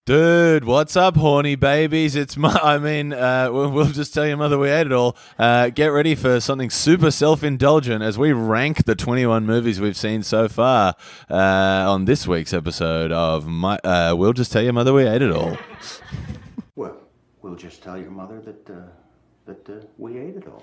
Dude, what's up, horny babies? We'll just tell your mother we ate it all. Get ready for something super self-indulgent as we rank the 21 movies we've seen so far on this week's episode of We'll Just Tell Your Mother We Ate It All. Well, we'll just tell your mother that we ate it all.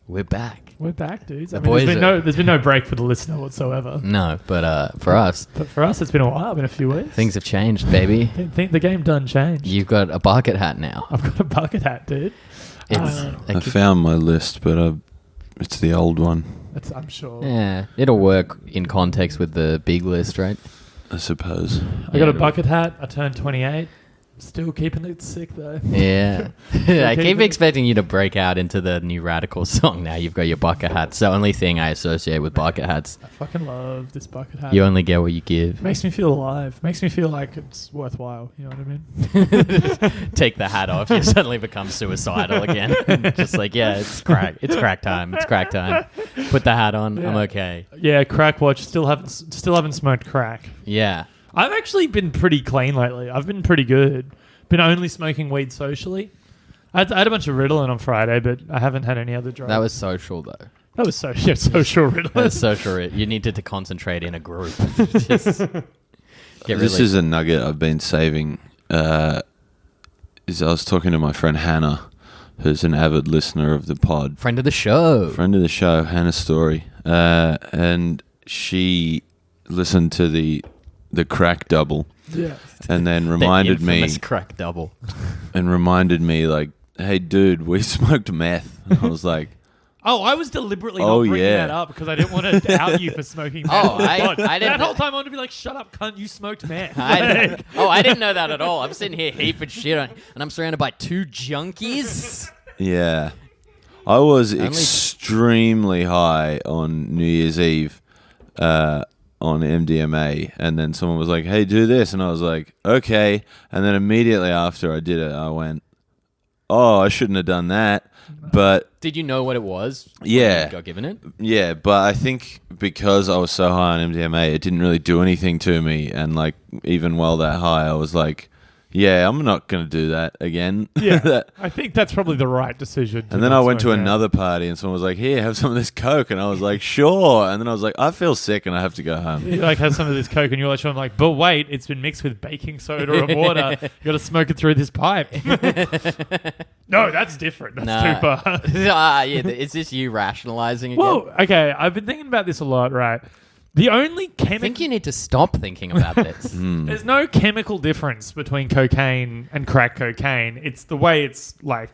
We're back. We're back, dudes. There's been no break for the listener whatsoever. No, but for us, it's been a while. Been a few weeks. things have changed, baby. Think the game done changed. You've got a bucket hat now. I've got a bucket hat, dude. I found my list, but it's the old one. I'm sure. Yeah, it'll work in context with the big list, right? I suppose. I got a bucket hat. I turned 28. Still keeping it sick though. Yeah. I keep expecting you to break out into the new Radical song now. You've got your bucket hat. It's the only thing I associate with bucket hats. I fucking love this bucket hat. You only get what you give. Makes me feel alive. Makes me feel like it's worthwhile. You know what I mean? Take the hat off. You suddenly become suicidal again. Just like, yeah, it's crack. It's crack time. It's crack time. Put the hat on. Yeah. I'm okay. Yeah, crack watch. Still haven't smoked crack. Yeah. I've actually been pretty clean lately. I've been pretty good. Been only smoking weed socially. I had a bunch of Ritalin on Friday, but I haven't had any other drugs. That was social, though. That was social Ritalin. That was social. You needed to concentrate in a group. Just This is a nugget I've been saving. I was talking to my friend Hannah, who's an avid listener of the pod. Friend of the show. Hannah Story. And she listened to the crack double. Yeah. And then reminded the infamous crack double. And reminded me, like, hey, dude, we smoked meth. And I was like... Oh, I was deliberately not bringing that up because I didn't want to out you for smoking meth. I didn't. That whole time I wanted to be like, shut up, cunt, you smoked meth. I didn't know that at all. I'm sitting here heaping shit on, and I'm surrounded by two junkies. Yeah. I was extremely high on New Year's Eve on MDMA, and then someone was like, hey, do this, and I was like, okay, and then immediately after I did it, I went, oh, I shouldn't have done that, but... Did you know what it was? Yeah. When you got given it? Yeah, but I think because I was so high on MDMA, it didn't really do anything to me, and like, even while that high, I was like, yeah, I'm not going to do that again. Yeah, I think that's probably the right decision. And then I went to another party and someone was like, here, have some of this Coke. And I was like, sure. And then I was like, I feel sick and I have to go home. You like have some of this Coke and you're like, but wait, it's been mixed with baking soda and water. You got to smoke it through this pipe. No, that's different. That's too far. Yeah, is this you rationalizing again? Well, okay, I've been thinking about this a lot, right? The only I think you need to stop thinking about this. There's no chemical difference between cocaine and crack cocaine. It's the way it's like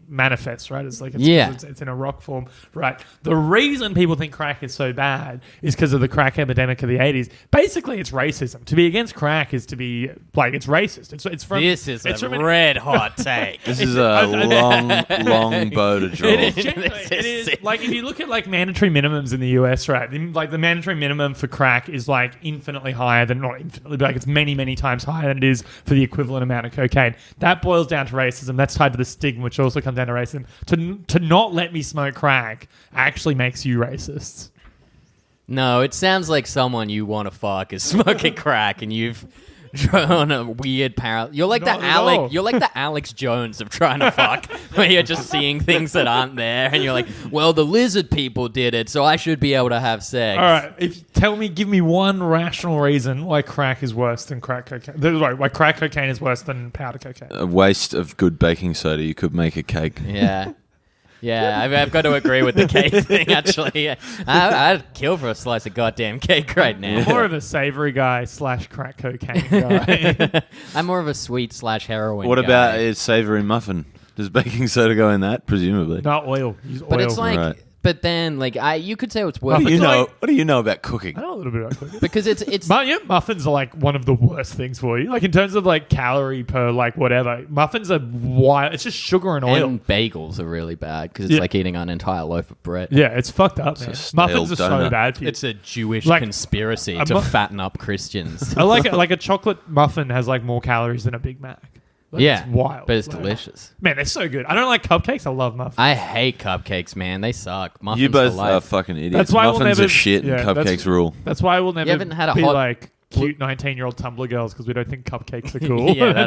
manifests, right? It's like it's in a rock form, right? The reason people think crack is so bad is because of the crack epidemic of the 80s. Basically, it's racism. To be against crack is to be like it's racist. It's from this is a red hot take. This is a long bow to draw. It is like if you look at like mandatory minimums in the US, right? Like the mandatory minimum for crack is like infinitely higher than not infinitely, but like it's many times higher than it is for the equivalent amount of cocaine. That boils down to racism. That's tied to the stigma, which also comes down to racism. To not let me smoke crack actually makes you racist. No, it sounds like someone you want to fuck is smoking crack, and you've drawn a weird parallel. You're like You're like the Alex Jones of trying to fuck, where you're just seeing things that aren't there, and you're like, well, the lizard people did it, so I should be able to have sex. All right, give me one rational reason why crack is worse than crack cocaine. Why crack cocaine is worse than powder cocaine. A waste of good baking soda. You could make a cake. Yeah. Yeah, I've got to agree with the cake thing, actually. I'd kill for a slice of goddamn cake right now. I'm more of a savory guy / crack cocaine guy. I'm more of a sweet / heroin What guy. about a savory muffin? Does baking soda go in that? Presumably. Not oil. Use oil. But it's like... Right. But then, like, you could say it's worth. What do you know about cooking? I know a little bit about cooking. Because it's muffins are like one of the worst things for you. Like in terms of like calorie per like whatever, muffins are wild. It's just sugar and oil. And bagels are really bad because it's like eating an entire loaf of bread. Yeah, it's fucked up, man. Muffins are so donut. bad for you. It's a Jewish Like, conspiracy to fatten up Christians. I like a chocolate muffin has like more calories than a Big Mac. Like, Yeah, it's wild. but it's Like, delicious. Man, they're so good. I don't like cupcakes. I love muffins. I hate cupcakes, man. They suck. Muffins You both for life. are fucking idiots. That's why we'll Muffins never- are shit and yeah, cupcakes rule. That's why we'll never haven't had a be hot- like cute 19-year-old Tumblr girls because we don't think cupcakes are cool. Yeah,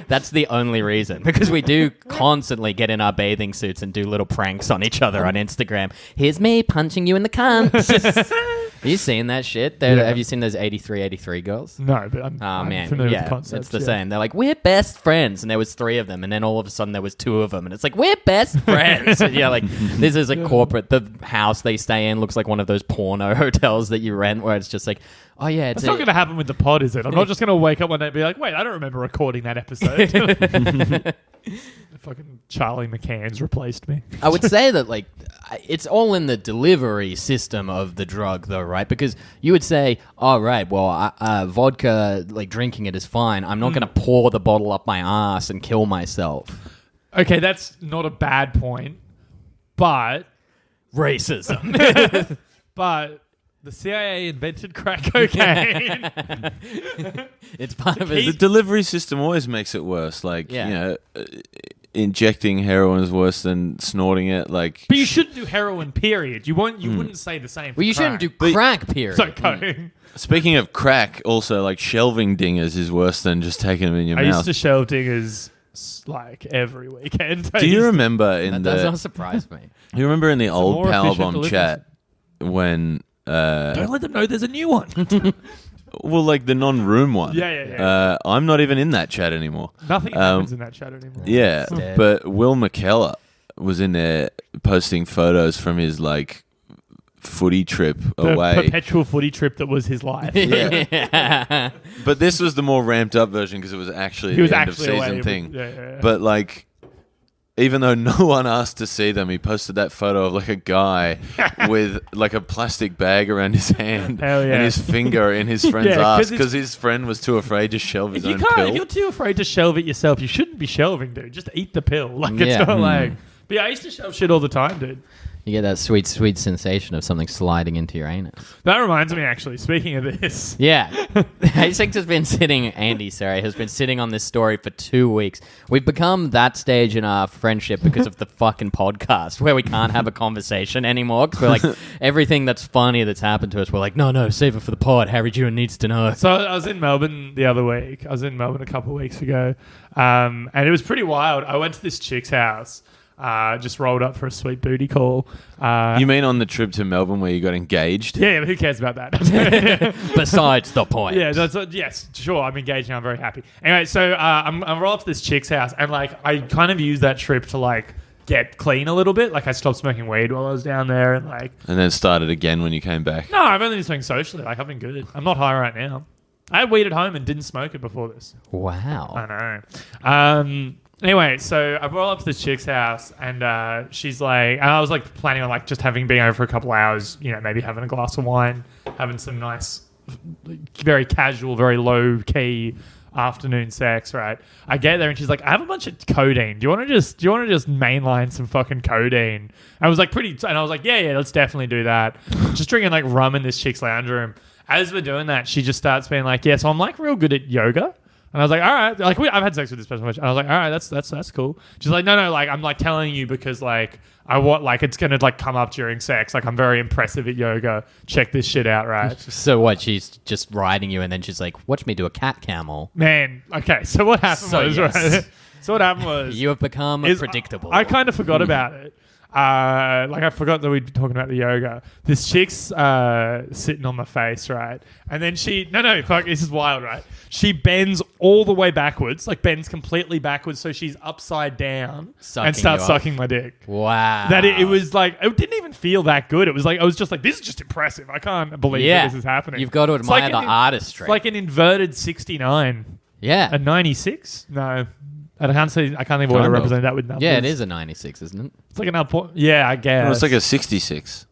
that's the only rereason. Because we do constantly get in our bathing suits and do little pranks on each other on Instagram. Here's me punching you in the cunt. Have you seen that shit? Yeah. Have you seen those 83 girls? No, but I'm Man, familiar with yeah, the concept. it's the same. They're like, we're best friends, and there was 3 of them, and then all of a sudden there was 2 of them, and it's like, we're best friends. And yeah, like this is a corporate. The house they stay in looks like one of those porno hotels that you rent, where it's just like, oh yeah, it's That's not going to happen with the pod, is it? I'm not just going to wake up one day and be like, wait, I don't remember recording that episode. Fucking Charlie McCann's replaced me. I would say that like it's all in the delivery system of the drug, though, right? Because you would say, "All right, well, vodka, like drinking it is fine. I'm not going to pour the bottle up my ass and kill myself." Okay, that's not a bad point, but Racism. but the CIA invented crack cocaine. It's part of The it. delivery system always makes it worse. Like, Yeah. you know, injecting heroin is worse than snorting it. Like, But you shouldn't do heroin, period. You wouldn't say the same. Well, you shouldn't do crack, period. So cocaine. speaking of crack, also, like, shelving dingers is worse than just taking them in your I mouth. used to shelve dingers like every weekend. Do you remember in That does not the... surprise me. You remember in the old more efficient Powerbomb delivery chat when... Don't let them know there's a new one. well, like the non-room one. Yeah. I'm not even in that chat anymore. Nothing happens in that chat anymore. Yeah, dead. but Will McKellar was in there posting photos from his like footy trip The away. perpetual footy trip that was his life. Yeah. But this was the more ramped up version because it was actually He was the end of actually season away. thing. Yeah. But like, even though no one asked to see them, he posted that photo of like a guy with like a plastic bag around his hand Hell yeah. and his finger in his friend's Yeah, 'cause ass it's- because his friend was too afraid to shelve his You own can't. pill. If you're too afraid to shelve it yourself, you shouldn't be shelving, dude. Just eat the pill. Like it's Yeah. not like. But yeah, I used to shelve shit all the time, dude. You get that sweet, sweet sensation of something sliding into your anus. That reminds me, actually. Speaking of this, Yeah. H6 has been sitting, Andy, sorry, has been sitting on this story for 2 weeks. We've become that stage in our friendship because of the fucking podcast where we can't have a conversation anymore. Because we're like, everything that's funny that's happened to us, we're like, no, save it for the pod. Harry June needs to know. so I was in Melbourne the other week. I was in Melbourne a couple of weeks ago, and it was pretty wild. I went to this chick's house. Just rolled up for a sweet booty call. You mean on the trip to Melbourne where you got engaged? Yeah, but who cares about that? Besides the point. Yeah, yes, sure. I'm engaged and I'm very happy. Anyway, so I'm rolled up to this chick's house, and like I kind of used that trip to like get clean a little bit. Like I stopped smoking weed while I was down there, and like And then started again when you came back. no, I've only been smoking socially. Like I've been good. I'm not high right now. I had weed at home and didn't smoke it before this. Wow. I know. Anyway, so I brought up to this chick's house, and she's like, and I was like planning on like just being over for a couple hours, you know, maybe having a glass of wine, having some nice, very casual, very low key afternoon sex, right? I get there and she's like, I have a bunch of codeine. Do you want to just mainline some fucking codeine? I was like and I was like, yeah, let's definitely do that. Just drinking like rum in this chick's lounge room. As we're doing that, she just starts being like, yeah, so I'm like real good at yoga. And I was like, all right, like I've had sex with this person, and I was like, all right, that's cool. She's like, no, like I'm like telling you because like I want like it's gonna like come up during sex. Like I'm very impressive at yoga. Check this shit out, right? So what? She's just riding you, and then she's like, "Watch me do a cat camel." Man, okay. So what happened was yes. right. So what happened was You have become predictable. I kind of forgot about it. Like I forgot that we'd be talking about the yoga. This chick's sitting on my face, right? And then fuck, this is wild, right? She bends all the way backwards, like bends completely backwards, so she's upside down Sucking and starts you up. sucking my dick. Wow. That it was like it didn't even feel that good. It was like I was just like, this is just impressive. I can't believe that this is happening. You've got to It's like admire the artistry. It's like an inverted 69, yeah. a 96. No. I can't think of what to Kind of. represent that with numbers. Yeah, it is a 96, isn't it? It's like an up. Yeah, I guess. Well, it's like a 66.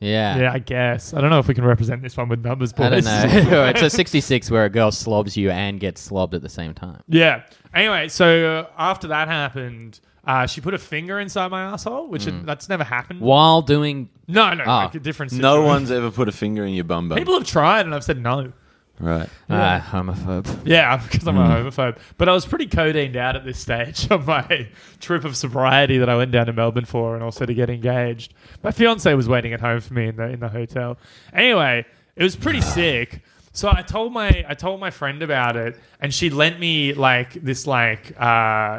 Yeah. Yeah, I guess. I don't know if we can represent this one with numbers, boys. I don't know. It's a 66 where a girl slobs you and gets slobbed at the same time. Yeah. Anyway, so after that happened, she put a finger inside my asshole, which that's never happened. While doing... No, Oh. like a different No situation. one's ever put a finger in your bum bum. People have tried, and I've said no. Right. Homophobe. Yeah, because I'm a homophobe. But I was pretty codeined out at this stage of my trip of sobriety that I went down to Melbourne for, and also to get engaged. My fiance was waiting at home for me in the hotel. Anyway, it was pretty sick. So I told my friend about it, and she lent me like this it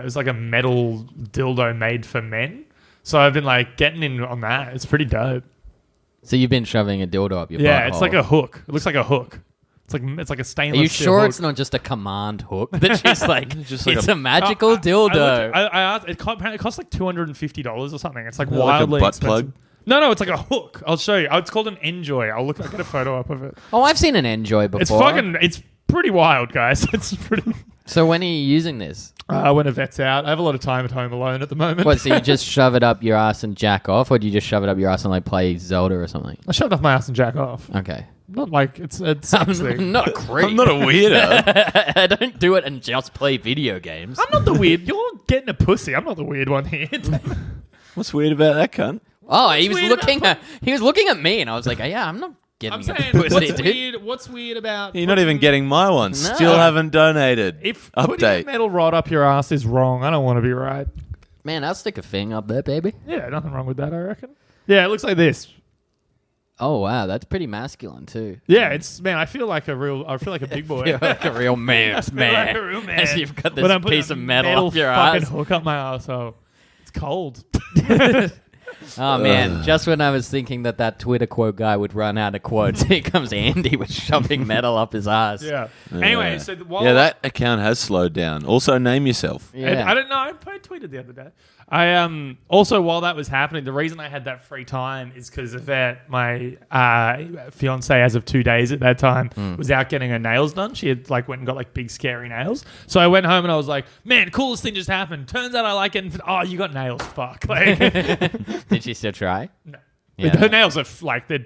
was like a metal dildo made for men. So I've been like getting in on that. It's pretty dope. So you've been shoving a dildo up your Yeah, butthole. it's like a hook. It looks like a hook. It's like a stainless. Are you steel sure hook. it's not just a command hook that she's like? Just like it's a- a magical dildo. I asked. Apparently it costs like $250 or something. It's like Like a wildly butt expensive. plug? No, it's like a hook. I'll show you. It's called an Enjoy. I'll get a photo up of it. Oh, I've seen an Enjoy before. It's pretty wild, guys. It's pretty. So when are you using this? When a vet's out, I have a lot of time at home alone at the moment. What? So you just shove it up your ass and jack off, or do you just shove it up your ass and like play Zelda or something? I shoved off my ass and jack off. Okay. Not like it's sex thing. I'm not a creep. I'm not a weirdo. I don't do it and just play video games. I'm not the weird. You're getting a pussy. I'm not the weird one here. What's weird about that cunt? Oh, he was weird looking at me, and I was like, "Yeah, I'm not getting I'm a saying, pussy, dude." What's weird about? You're not even getting my one. No. Still haven't donated. If putting a Update. metal rod up your ass is wrong, I don't want to be right. Man, I'll stick a thing up there, baby. Yeah, nothing wrong with that, I reckon. Yeah, it looks like this. Oh wow, that's pretty masculine too. Yeah, I feel like a big boy. You're like a real man, I feel like a real man. As you've got When this I'm putting piece a of metal up your fucking ass. hook up my asshole. It's cold. Oh man, just when I was thinking that Twitter quote guy would run out of quotes, here comes Andy with shoving metal up his ass. Yeah. Anyway, so while Yeah, that account has slowed down. Also, name yourself. Yeah. I don't know. I tweeted the other day. I also, while that was happening, the reason I had that free time is because Yvette, my fiance, as of 2 days at that time, was out getting her nails done. She had went and got big scary nails. So I went home and I was like, "Man, coolest thing just happened. Turns out I like getting. Oh, you got nails. Fuck." Did she still try? No. Yeah. Her nails are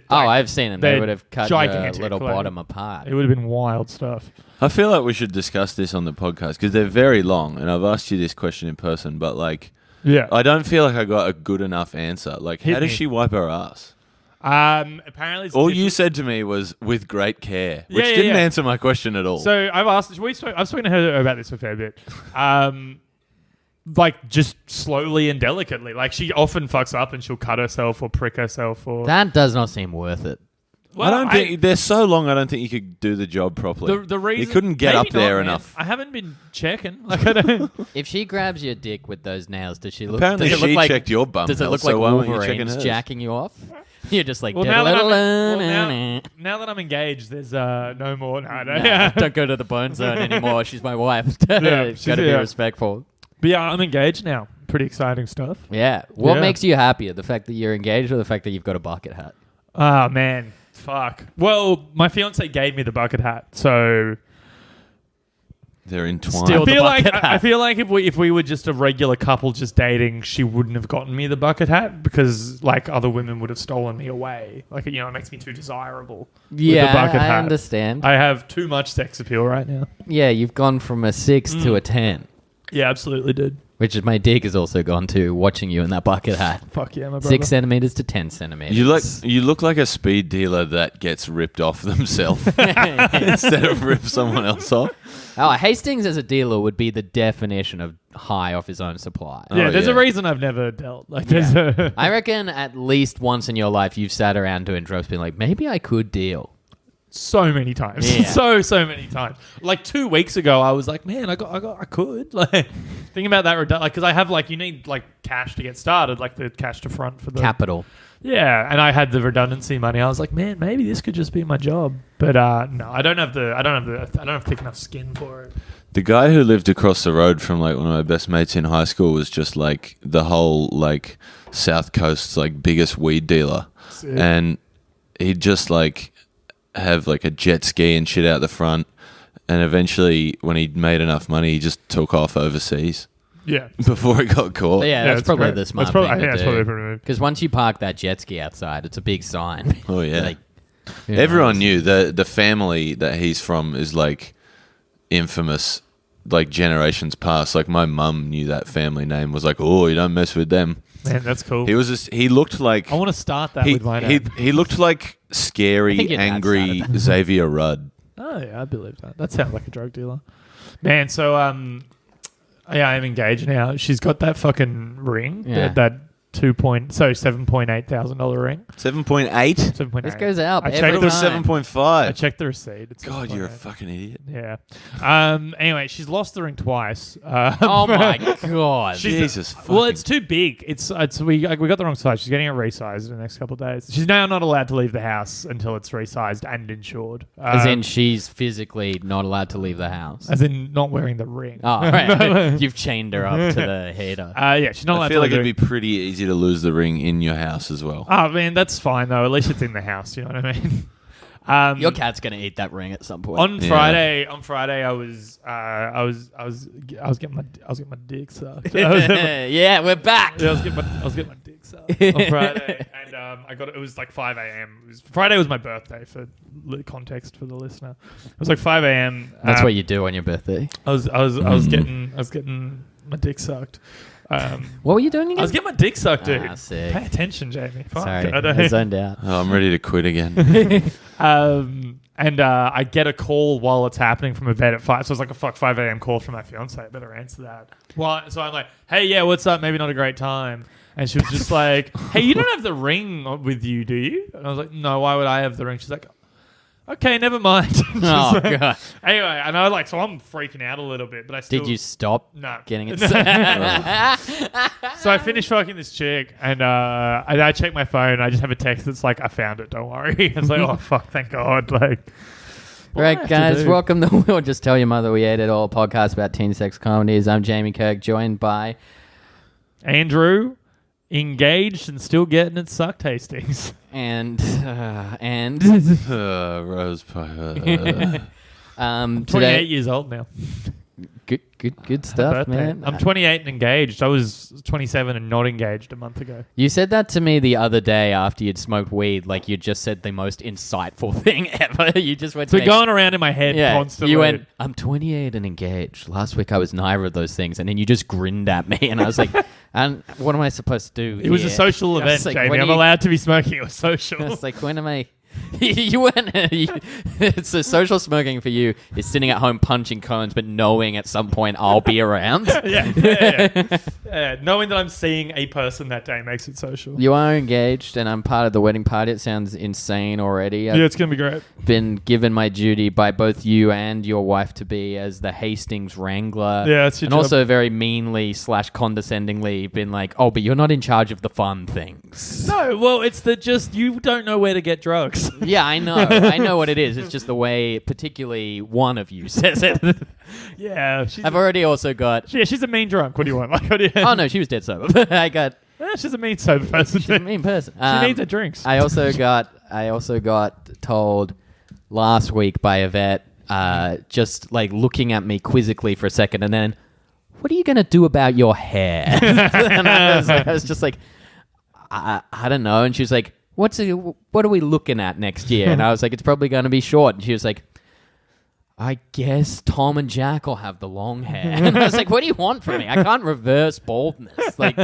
I've seen them. They they're would have cut your gigantic, little like- bottom apart. It would have been wild stuff. I feel like we should discuss this on the podcast because they're very long, and I've asked you this question in person, but Yeah. I don't feel like I got a good enough answer. How Hit does me. she wipe her ass? Apparently, it's All different. you said to me was with great care, which Yeah, yeah, didn't yeah. answer my question at all. So I've asked. I've spoken to her about this a fair bit. Just slowly and delicately. She often fucks up and she'll cut herself or prick herself or. That does not seem worth it. I don't think they're so long. I don't think you could do the job properly. The reason you couldn't get maybe up there not, man. enough. I haven't been checking. I don't. If she grabs your dick with those nails, does she look? Apparently does it look she like, checked your bum. Does it health, look so like why weren't you checking Wolverine's hers? jacking you off? You're just like. Well, now that I'm engaged, there's no more. No, Nah, don't go to the bone zone anymore. She's my wife. Yeah, she's- Gotta be yeah. respectful. But yeah, I'm engaged now. Pretty exciting stuff. Yeah. What Yeah. makes you happier? The fact that you're engaged or the fact that you've got a bucket hat? Oh man, fuck. Well, my fiance gave me the bucket hat, so They're entwined. Still- I the feel like bucket hat. I feel like if we were just a regular couple just dating, she wouldn't have gotten me the bucket hat because other women would have stolen me away. It makes me too desirable. Yeah, with the bucket I hat. understand. I have too much sex appeal right now. Yeah, you've gone from a 6 to a 10, Yeah, absolutely, dude. which is my dick has also gone to watching you in that bucket hat. Fuck yeah, my brother. 6 centimeters to 10 centimeters. You look like a speed dealer that gets ripped off themselves instead of rip someone else off. Oh, Hastings as a dealer would be the definition of high off his own supply. Yeah, Oh, there's yeah. a reason I've never dealt. There's a I reckon at least once in your life you've sat around doing drugs being like, maybe I could deal. so many times. Yeah. so many times. 2 weeks ago, I was like, man, I could. Thinking about that, because I have you need cash to get started, the cash to front for the Capital. Yeah, and I had the redundancy money. I was like, man, maybe this could just be my job. But no, I don't have thick enough skin for it. The guy who lived across the road from one of my best mates in high school was just the whole South Coast's biggest weed dealer, Sick. and he'd just have a jet ski and shit out the front, and eventually when he'd made enough money, he just took off overseas Yeah. before he got caught. But yeah, that's it's probably great. the smart That's probably, thing to yeah, that's do. probably a pretty move. Because once you park that jet ski outside, it's a big sign. Oh yeah. who Everyone knows? knew the family that he's from is infamous, generations past. My mum knew that family name, was oh, you don't mess with them. Man, that's cool. He looked like I want to start that with my name. he looked like I scary, think your dad angry started Xavier Rudd. Oh yeah, I believe that. That sounds like a drug dealer, man. So yeah, I'm engaged now. She's got that fucking ring. Yeah. That $7,800 ring. 7.8? 7.8. This goes out I every checked It was time. 7.5. I checked the receipt. It's God, you're a 7.8. fucking idiot. Yeah. Anyway, she's lost the ring twice. Oh my god. Jesus fucking... Well, it's too big. We got the wrong size. She's getting it resized in the next couple of days. She's now not allowed to leave the house until it's resized and insured. As in, she's physically not allowed to leave the house. As in not wearing the ring. Oh, right. You've chained her up to the heater. Yeah, she's not allowed I to feel like leave it'd be pretty easy to lose the ring in your house as well. Oh man, that's fine though. At least it's in the house. You know what I mean? Your cat's gonna eat that ring at some point. On Friday, I was getting my dick sucked. Yeah, we're back. I was getting my dick sucked on Friday, and it was like 5 a.m. Friday was my birthday for context for the listener. It was like 5 a.m. That's what you do on your birthday. I was getting my dick sucked. What were you doing again? I was getting my dick sucked, dude. Sick. Pay attention, Jamie. Fuck, Sorry, I don't- I zoned out. Oh, I'm ready to quit again. And I get a call while it's happening from a vet at 5. So it's like a 5 a.m. call from my fiance. I better answer that. Well, so I'm like, hey, yeah, what's up? Maybe not a great time. And she was just like, hey, you don't have the ring with you, do you? And I was like, no, why would I have the ring? She's like, okay, never mind. Oh god. Anyway, and I so I'm freaking out a little bit, but I still... Did you stop No. getting it? So I finished fucking this chick, and I check my phone, and I just have a text that's like, I found it, don't worry. I was like, oh, fuck, thank God. Like, what do I have Right, to guys, do? welcome to We'll Just Tell Your Mother We Ate It All, podcast about teen sex comedies. I'm Jamie Kirk, joined by... Andrew, engaged and still getting it sucked hastings. And... Rose pie. 28 today... years old now. Good stuff, Birthday. man. I'm 28 and engaged. I was 27 and not engaged a month ago. You said that to me the other day after you'd smoked weed, like you just said the most insightful thing ever. You just went So to me, going around in my head constantly. You went, I'm 28 and engaged. Last week I was neither of those things. And then you just grinned at me. And I was like, and what am I supposed to do? It was a here? social I event, was like, Jamie. when I'm are you- allowed to be smoking. It was social. It's like, when am I... you went... so social smoking for you is sitting at home punching cones, but knowing at some point I'll be around. Yeah. Knowing that I'm seeing a person that day makes it social. You are engaged, and I'm part of the wedding party. It sounds insane already. Yeah, it's going to be great. Been given my duty by both you and your wife to be as the Hastings Wrangler. Yeah, that's your and job. also very meanly / condescendingly been like, oh, but you're not in charge of the fun things. No, well, it's that just you don't know where to get drugs. Yeah, I know. I know what it is. It's just the way particularly one of you says it. Yeah, I've already also got... she's a mean drunk. What do you want? Like, what do you... Oh, no, she was dead sober. But I got... she's a mean sober person. She's a mean person. She needs her drinks. I also got told last week by a vet, just like looking at me quizzically for a second, and then, what are you going to do about your hair? And I was just like, I don't know. And she was like, what are we looking at next year? And I was like, it's probably going to be short. And she was like, I guess Tom and Jack will have the long hair. And I was like, what do you want from me? I can't reverse baldness. Like,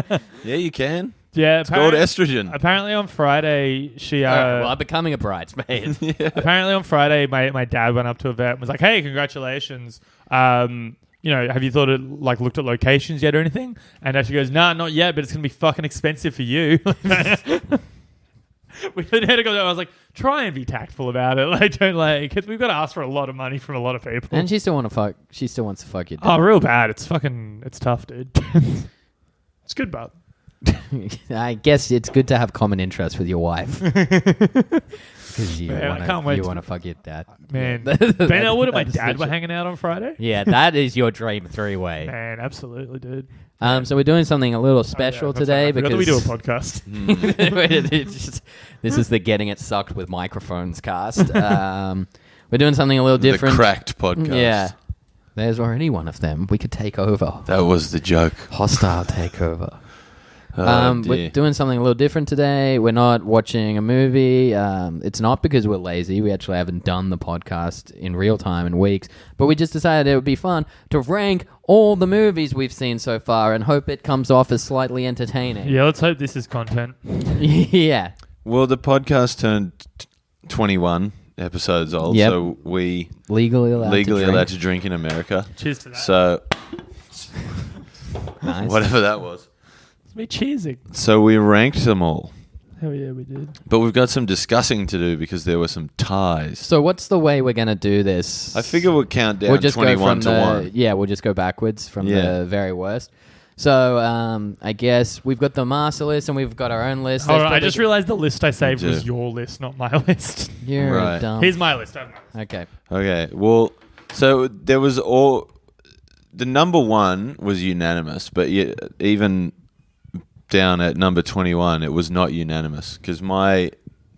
Yeah, you can. Yeah, It's called estrogen. Apparently on Friday, she... well, I'm becoming a bridesmaid. Apparently on Friday, my dad went up to a vet and was like, hey, congratulations. Have you looked at locations yet or anything? And she goes, nah, not yet, but it's going to be fucking expensive for you. We had to go. I was like, try and be tactful about it. Like, don't because we've got to ask for a lot of money from a lot of people. And she still wants to fuck you. Oh, real bad. It's tough, dude. It's good, but I guess it's good to have common interests with your wife. Because you Man, I can't wait want to- to fuck your dad. man, Yeah. Ben Elwood and my That's dad were literally- hanging out on Friday. Yeah, that is your dream three-way. Man, absolutely, dude. So we're doing something a little special Oh, yeah, today I forgot that because we do a podcast. this is the Getting It Sucked with Microphones cast. We're doing something a little different. The Cracked podcast. Yeah. There's already one of them. We could take over. That was the joke. Hostile takeover. Oh, We're dear. doing something a little different today. We're not watching a movie. It's not because we're lazy. We actually haven't done the podcast in real time in weeks. But we just decided it would be fun to rank all the movies we've seen so far and hope it comes off as slightly entertaining. Yeah, let's hope this is content. Yeah. Well, the podcast turned 21 episodes old, Yep. so we Legally allowed to drink in America. Cheers to that. So Nice. whatever that was. It's me cheersing. So we ranked them all, Hell yeah, we did. but we've got some discussing to do because there were some ties. So what's the way we're gonna do this? I figure we'll count down we'll just 21 go from to 1. Yeah, we'll just go backwards from Yeah. the very worst. So I guess we've got the master list and we've got our own list. Hold There's on, I probably- just realized the list I saved Me was too. your list, not my list. You're Right. dumb. Here's my list. I have my list. Okay. Okay, well, so there was the number 1 was unanimous, but even down at number 21, it was not unanimous because my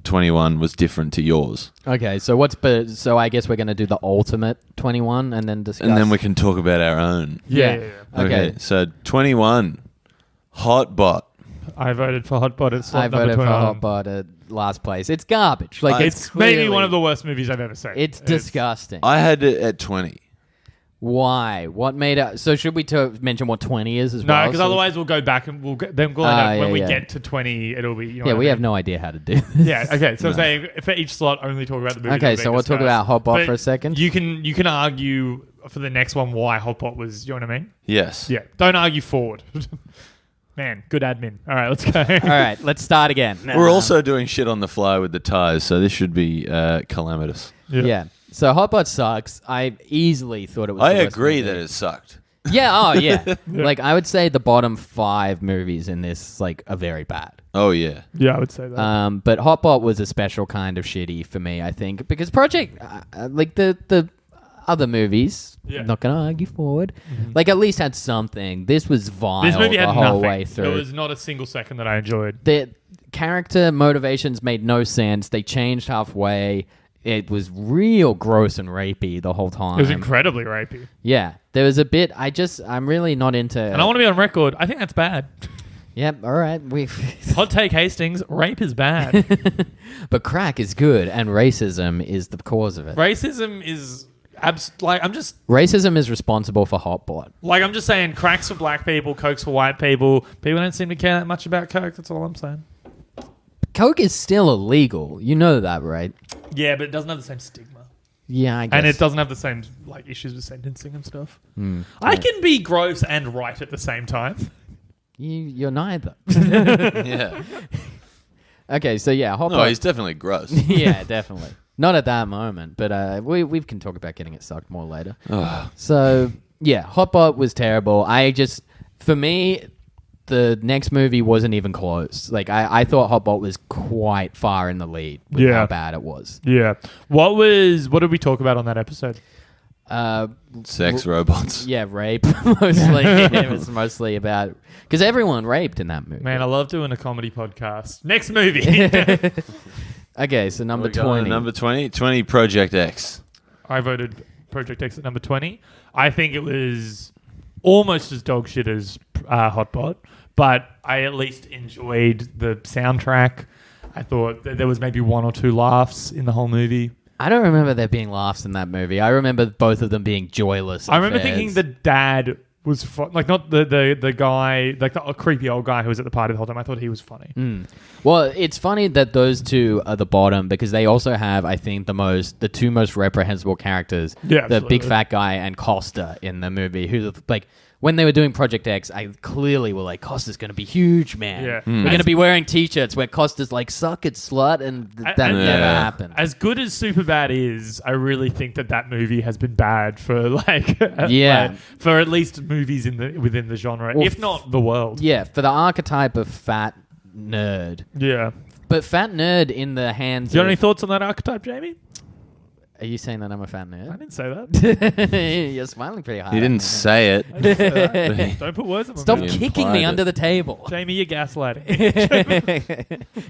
21 was different to yours. Okay. So so I guess we're gonna do the ultimate 21 and then discuss. And then we can talk about our own. Yeah. Yeah. Okay. So 21, Hotbot. I voted for Hotbot at slot I number voted for 21. Hotbot at last place. It's garbage. Like It's maybe clearly- one of the worst movies I've ever seen. It's disgusting. I had it at 20. Why? What made it? So should we mention what 20 is as No, well? because So- otherwise we'll go back and we'll get, then we'll end up, when we get to 20, it'll be. You know Yeah, what we I have mean? no idea how to do this. Yeah. Okay. So I'm saying for each slot, only talk about the movie. Okay, so we'll talk about Hotbot But for a second. You can argue for the next one why Hotbot was. You know what I mean? Yes. Yeah. Don't argue forward. Man, good admin. All right, let's go. All right, let's start again. We're also doing shit on the fly with the ties, so this should be calamitous. Yeah. So Hotbot sucks. I easily thought it was. I the worst agree movie. that it sucked. Yeah. Oh, yeah. Like I would say the bottom 5 movies in this are very bad. Oh, yeah. Yeah, I would say that. But Hotbot was a special kind of shitty for me, I think, because Project, like the other movies, Yeah. not gonna argue forward, like at least had something. This was vile This movie had the whole nothing. way through. There was not a single second that I enjoyed. The character motivations made no sense. They changed halfway. It was real gross and rapey the whole time. It was incredibly rapey. Yeah, there was a bit. I'm really not into. And I want to be on record. I think that's bad. Yep. All right. Hot take Hastings. Rape is bad. But crack is good, and racism is the cause of it. Racism is Racism is responsible for Hotbot. I'm just saying cracks for black people, cokes for white people. People don't seem to care that much about coke. That's all I'm saying. Coke is still illegal. You know that, right? Yeah, but it doesn't have the same stigma. Yeah, I guess. And it doesn't have the same issues with sentencing and stuff. I can be gross and right at the same time. You're neither. Yeah. Okay, so yeah, Hotbot. No, he's definitely gross. Yeah, definitely. Not at that moment, but we can talk about getting it sucked more later. So yeah, Hotbot was terrible. For me, the next movie wasn't even close. Like I thought Hotbot was quite far in the lead with how bad it was. Yeah. What did we talk about on that episode? Sex robots. Yeah, rape mostly. It was mostly about because everyone raped in that movie. Man, I love doing a comedy podcast. Next movie. Okay, so number We're going 20. to Number 20? 20 Project X. I voted Project X at number 20. I think it was almost as dog shit as Hotbot, but I at least enjoyed the soundtrack. I thought that there was maybe 1 or 2 laughs in the whole movie. I don't remember there being laughs in that movie. I remember both of them being joyless. I remember affairs. thinking the dad was not the guy, like the creepy old guy who was at the party the whole time. I thought he was funny. Well, it's funny that those two are the bottom because they also have, I think, the two most reprehensible characters. Yeah, the absolutely. big fat guy and Costa in the movie, who like when they were doing Project X, I clearly were like, Costa's going to be huge, man. Yeah. We're going to be wearing T-shirts where Costa's like, suck it, slut, and that And- never happened. As good as Superbad is, I really think that movie has been bad for for at least movies within the genre, Well, if not the world. Yeah, for the archetype of fat nerd. Yeah. But fat nerd in the hands Do you have of... any thoughts on that archetype, Jamie? Are you saying that I'm a fat I nerd? didn't say that. You're smiling pretty hard. He didn't say it. I didn't say that. Don't put words in my Stop mouth. You kicking implied me it. under the table. Jamie, you're gaslighting.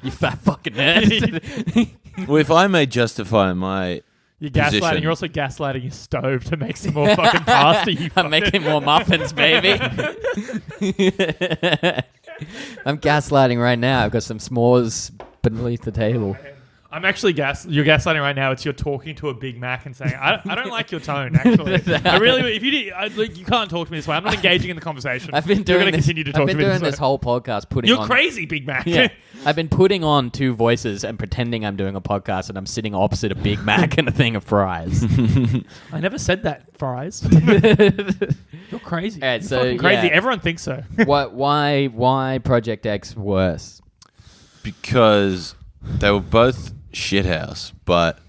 You fat fucking nerd. Well, if I may justify my You're gaslighting. Position. You're also gaslighting your stove to make some more fucking pasta. You I'm making more muffins, baby. I'm gaslighting right now. I've got some s'mores beneath the table. I'm actually you're gaslighting right now. It's you're talking to a Big Mac and saying, I don't like your tone, actually. I really, if you did, you can't talk to me this way. I'm not engaging in the conversation. I've been doing You're going to continue to talk to me this whole podcast putting You're on... crazy, Big Mac. Yeah. I've been putting on two voices and pretending I'm doing a podcast and I'm sitting opposite a Big Mac and a thing of fries. I never said that, fries. You're crazy. All right, You're so, fucking crazy. yeah. Everyone thinks so. Why Project X worse? Because they were both shithouse, but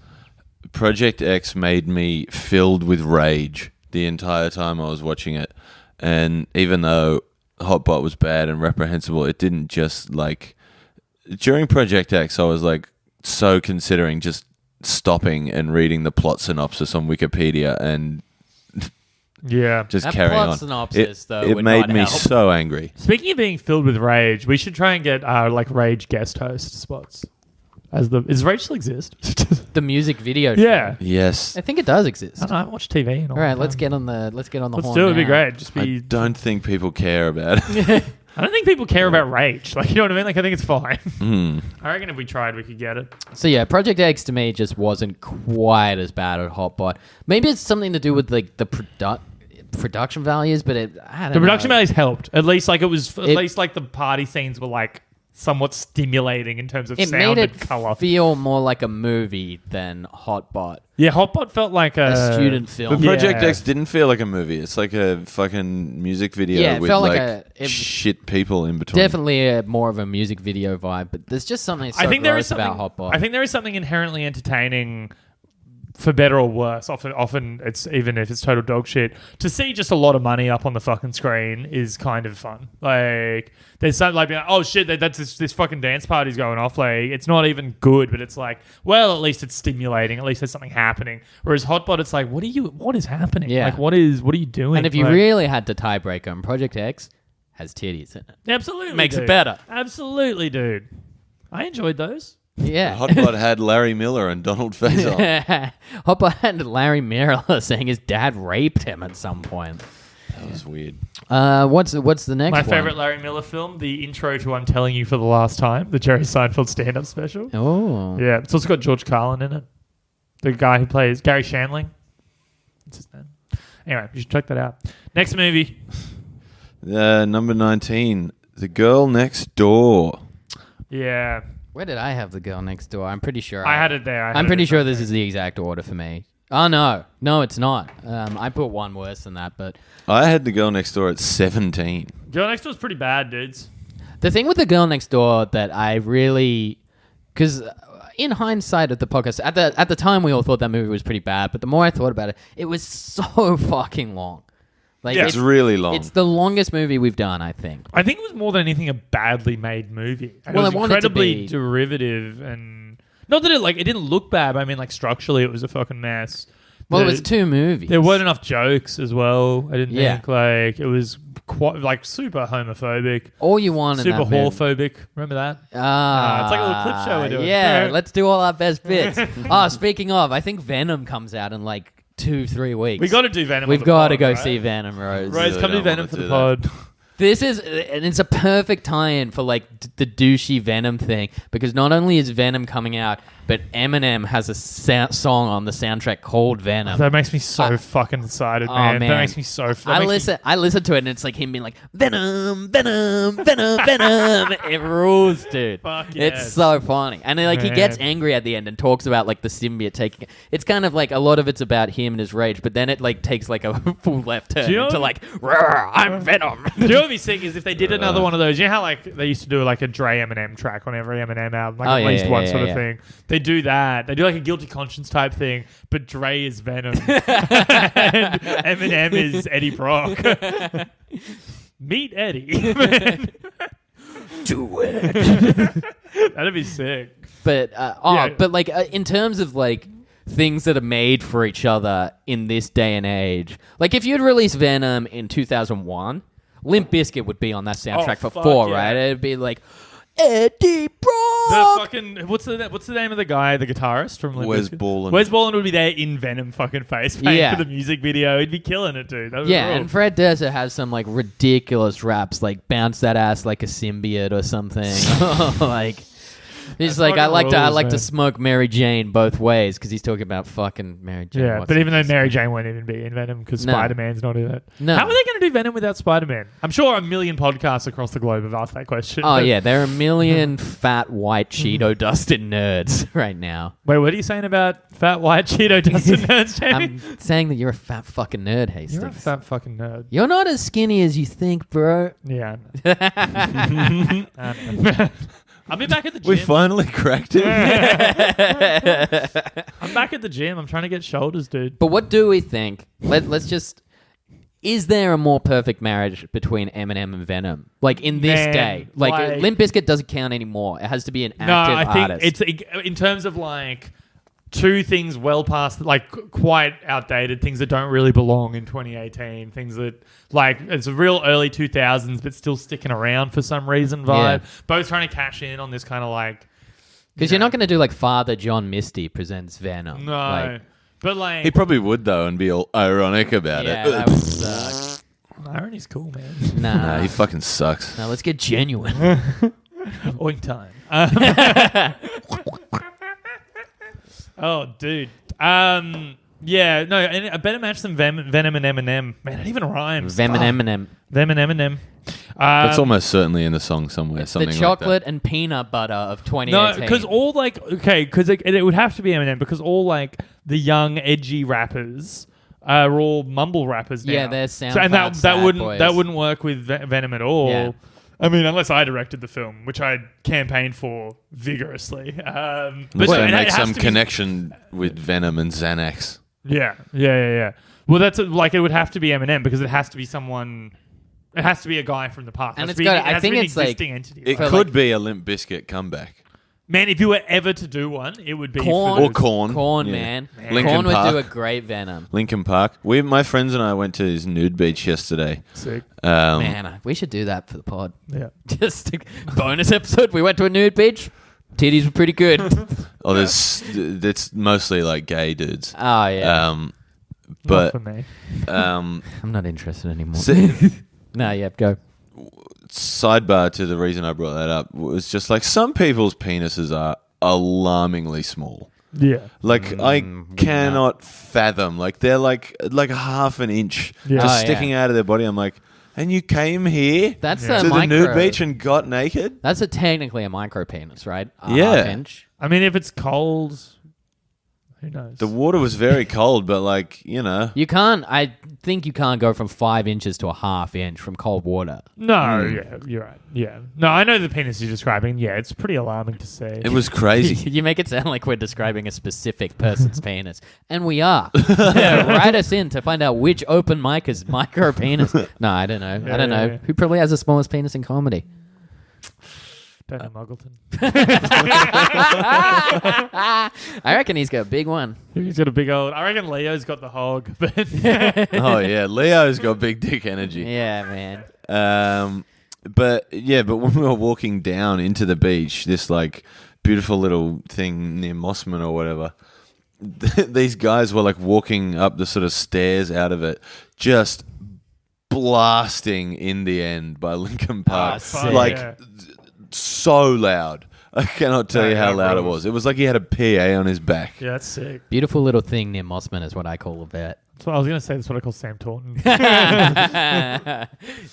Project X made me filled with rage the entire time I was watching it. And even though Hotbot was bad and reprehensible, it didn't just like... During Project X, I was like so considering just stopping and reading the plot synopsis on Wikipedia and Yeah. just That carry plot on. synopsis, though, it would made not me help. so angry. Speaking of being filled with rage, we should try and get like rage guest host spots. Does rage still exist? The music video show. Yeah. Yes. I think it does exist. I don't know, I haven't watched TV in All right, let's get on the Let's horn do it. It'd be now. great. Just I be. don't think people care about it. I don't think people care about rage. Like, you know what I mean? Like, I think it's fine. Mm. I reckon if we tried, we could get it. So yeah, Project X to me just wasn't quite as bad as Hotbot. Maybe it's something to do with like the production values, but I don't The know. production values helped. At least, like, at least, like, the party scenes were, like, somewhat stimulating in terms of It sound made it and color. feel more like a movie than Hotbot. Yeah, Hotbot felt like A student film. But Project Yeah. X didn't feel like a movie. It's like a fucking music video Yeah, it with felt like like shit people in between. Definitely more of a music video vibe, but there's just something so I think there is gross something about Hotbot. I think there is something inherently entertaining, for better or worse. Often it's, even if it's total dog shit, to see just a lot of money up on the fucking screen is kind of fun. Like, there's something like, oh shit, that's this fucking dance party's going off. Like, it's not even good, but it's like, well, at least it's stimulating. At least there's something happening. Whereas Hotbot, it's like, what is happening? Yeah. Like, what are you doing? and if you Like, really had to tiebreak on Project X, has titties in it. absolutely makes it dude. better. Absolutely, dude. I enjoyed those. Yeah. Hotbot had Larry Miller and Donald Faison. Hotbot had Larry Miller saying his dad raped him at some point. That was weird. What's the next My one? favorite Larry Miller film, the intro to I'm Telling You for the Last Time, the Jerry Seinfeld stand-up special. Oh. Yeah, it's also got George Carlin in it. The guy who plays Gary Shandling. What's his name? Anyway, you should check that out. Next movie. Number 19, The Girl Next Door. Yeah, Where did I have The Girl Next Door? I'm pretty sure I had it there. I'm pretty sure this is the exact order for me. Oh, no, it's not. I put one worse than that, but I had The Girl Next Door at 17. Girl Next Door's pretty bad, dudes. the thing with The Girl Next Door that I really... Because in hindsight of the podcast, at the time we all thought that movie was pretty bad, but the more I thought about it, it was so fucking long. Like, It's really long. It's the longest movie we've done, I think. I think it was more than anything a badly made movie. And Well, it was I want it to incredibly be. derivative, and not that it didn't look bad. But I mean, like, structurally, it was a fucking mess. Well, it was two movies. There weren't enough jokes as well. I didn't Yeah. think. Like, it was quite like super homophobic, All you want in super that movie. hallphobic. Remember that? Ah, it's like a little clip show we're doing. Yeah, let's do all our best bits. Speaking of, I think Venom comes out in like 2-3 weeks. We got to do Venom. We've on the got pod, to go right? see Venom, Rose. Rose, Really come to don't Venom wanna for the do pod. This is, and it's a perfect tie-in for like the douchey Venom thing, because not only is Venom coming out, but Eminem has a song on the soundtrack called Venom. That makes me so fucking excited, man. That makes me so. I listen to it, and it's like him being like Venom, Venom, Venom, Venom. It rules, dude. Fuck It's yes. so funny, and then, like he gets Man. angry at the end and talks about like the symbiote taking. It's kind of like a lot of it's about him and his rage, but then it like takes like a full left turn Do you know into what- like "Rawr, I'm Venom. Do you know what would be sick is if they did another one of those. You know how like they used to do like a Dre Eminem track on every Eminem album, like Oh, at yeah, least yeah, one yeah, sort of yeah. thing. They do that. They do like a guilty conscience type thing, but Dre is Venom and Eminem is Eddie Brock. Meet Eddie. Do it. That'd be sick. But Yeah. but like in terms of like things that are made for each other in this day and age, like if you'd released Venom in 2001, Limp Bizkit would be on that soundtrack for fuck 4, yeah. right? It'd be like Eddie The Brock. fucking what's the name of the guy, the guitarist from Limp Wes Bizkit? Borland. Wes Borland would be there in Venom fucking face paint Yeah. for the music video. He'd be killing it, dude. That was Yeah, real. and Fred Durst has some like ridiculous raps, like bounce that ass like a symbiote or something. Like He's like, I like man. to smoke Mary Jane both ways because he's talking about fucking Mary Jane. Yeah, What's but it? even though Mary Jane won't even be in Venom because No. Spider-Man's not in it. No. How are they going to do Venom without Spider-Man? I'm sure a million podcasts across the globe have asked that question. Oh yeah, there are a million fat white Cheeto dusted nerds right now. Wait, what are you saying about fat white Cheeto dusted nerds, Jamie? I'm saying that you're a fat fucking nerd, Hastings. You're a fat fucking nerd. You're not as skinny as you think, bro. Yeah. I know. I'll be back at the gym. We finally cracked it. I'm back at the gym. I'm trying to get shoulders, dude. But what do we think? Let's just... Is there a more perfect marriage between Eminem and Venom? Like, in this Man, day. Like, Limp Bizkit doesn't count anymore. It has to be an No, active I think artist. it's in terms of like two things well past, like quite outdated, things that don't really belong in 2018, things that like it's a real early 2000s but still sticking around for some reason vibe. Yeah. Both trying to cash in on this kind of like... Because you're not going to do like Father John Misty presents Venom. No. Like, But like... He probably would though, and be all ironic about yeah, it. that would suck. Irony's cool, man. Nah. Nah, he fucking sucks. Now let's get genuine. Oink time. Oh, dude. Yeah, no, a better match than Venom and Eminem. Man, it even rhymes. Venom and Eminem. Venom and Eminem. That's almost certainly in the song somewhere. It's the something chocolate like and peanut butter of No, 2018. because all like because it would have to be Eminem because all like the young edgy rappers are all mumble rappers now. Yeah, they're and SoundCloud sad boys. that wouldn't work with Venom at all. Yeah. I mean, unless I directed the film, which I campaigned for vigorously. But that. so So it make has some to be- connection with Venom and Xanax. Yeah. Well, that's like it would have to be Eminem because it has to be someone. It has to be a guy from the past. And It has it's to be- got- it I has to think be an it's like- existing entity. It right? could be a Limp Bizkit comeback. Man, if you were ever to do one, it would be Korn. for Or this. Korn. Corn, Yeah. man. Linkin Corn would Park. do a great Venom. Lincoln Park. My friends and I went to his nude beach yesterday. Sick. Man, we should do that for the pod. Yeah. Just a bonus episode. We went to a nude beach. Titties were pretty good. It's mostly like gay dudes. Oh, yeah. Not But for me. I'm not interested anymore. si- No, yeah, go. sidebar to the reason I brought that up was just like some people's penises are alarmingly small. Yeah. Like I cannot fathom. Like they're like a half an inch Yeah. just Oh, yeah. sticking out of their body. I'm like, and you came here That's Yeah. a to the micro. nude beach and got naked? That's technically a micro penis, right? A Yeah. half inch. I mean, if it's cold, who knows? The water was very cold, but like, you know. You can't. I think you can't go from 5 inches to a half inch from cold water. No, yeah, you're right. Yeah. No, I know the penis you're describing. Yeah, it's pretty alarming to see. It was crazy. You make it sound like we're describing a specific person's penis, and we are. Yeah, write us in to find out which open mic is micro penis. No, I don't know. I don't know. Yeah. Who probably has the smallest penis in comedy? Don't know Muggleton. I reckon he's got a big one. He's got a big old... I reckon Leo's got the hog, but... Oh yeah, Leo's got big dick energy. Yeah, man. But when we were walking down into the beach, this like beautiful little thing near Mossman or whatever, these guys were like walking up the sort of stairs out of it, just blasting In the End by Linkin Park, sick. like Yeah. so loud. I cannot tell you how Yeah, loud it rules. was. It was like he had a PA on his back. Yeah, that's sick. Beautiful little thing near Mossman is what I call a vet. That's what I was going to say. That's what I call Sam Taunton.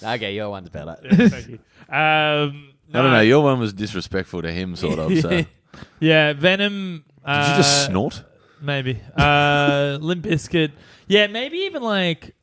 Okay, your one's better. Yeah, thank you. I don't know. Your one was disrespectful to him, sort of. So. Did Yeah, Venom... you just snort? Maybe. Limp Bizkit. Yeah, maybe even like...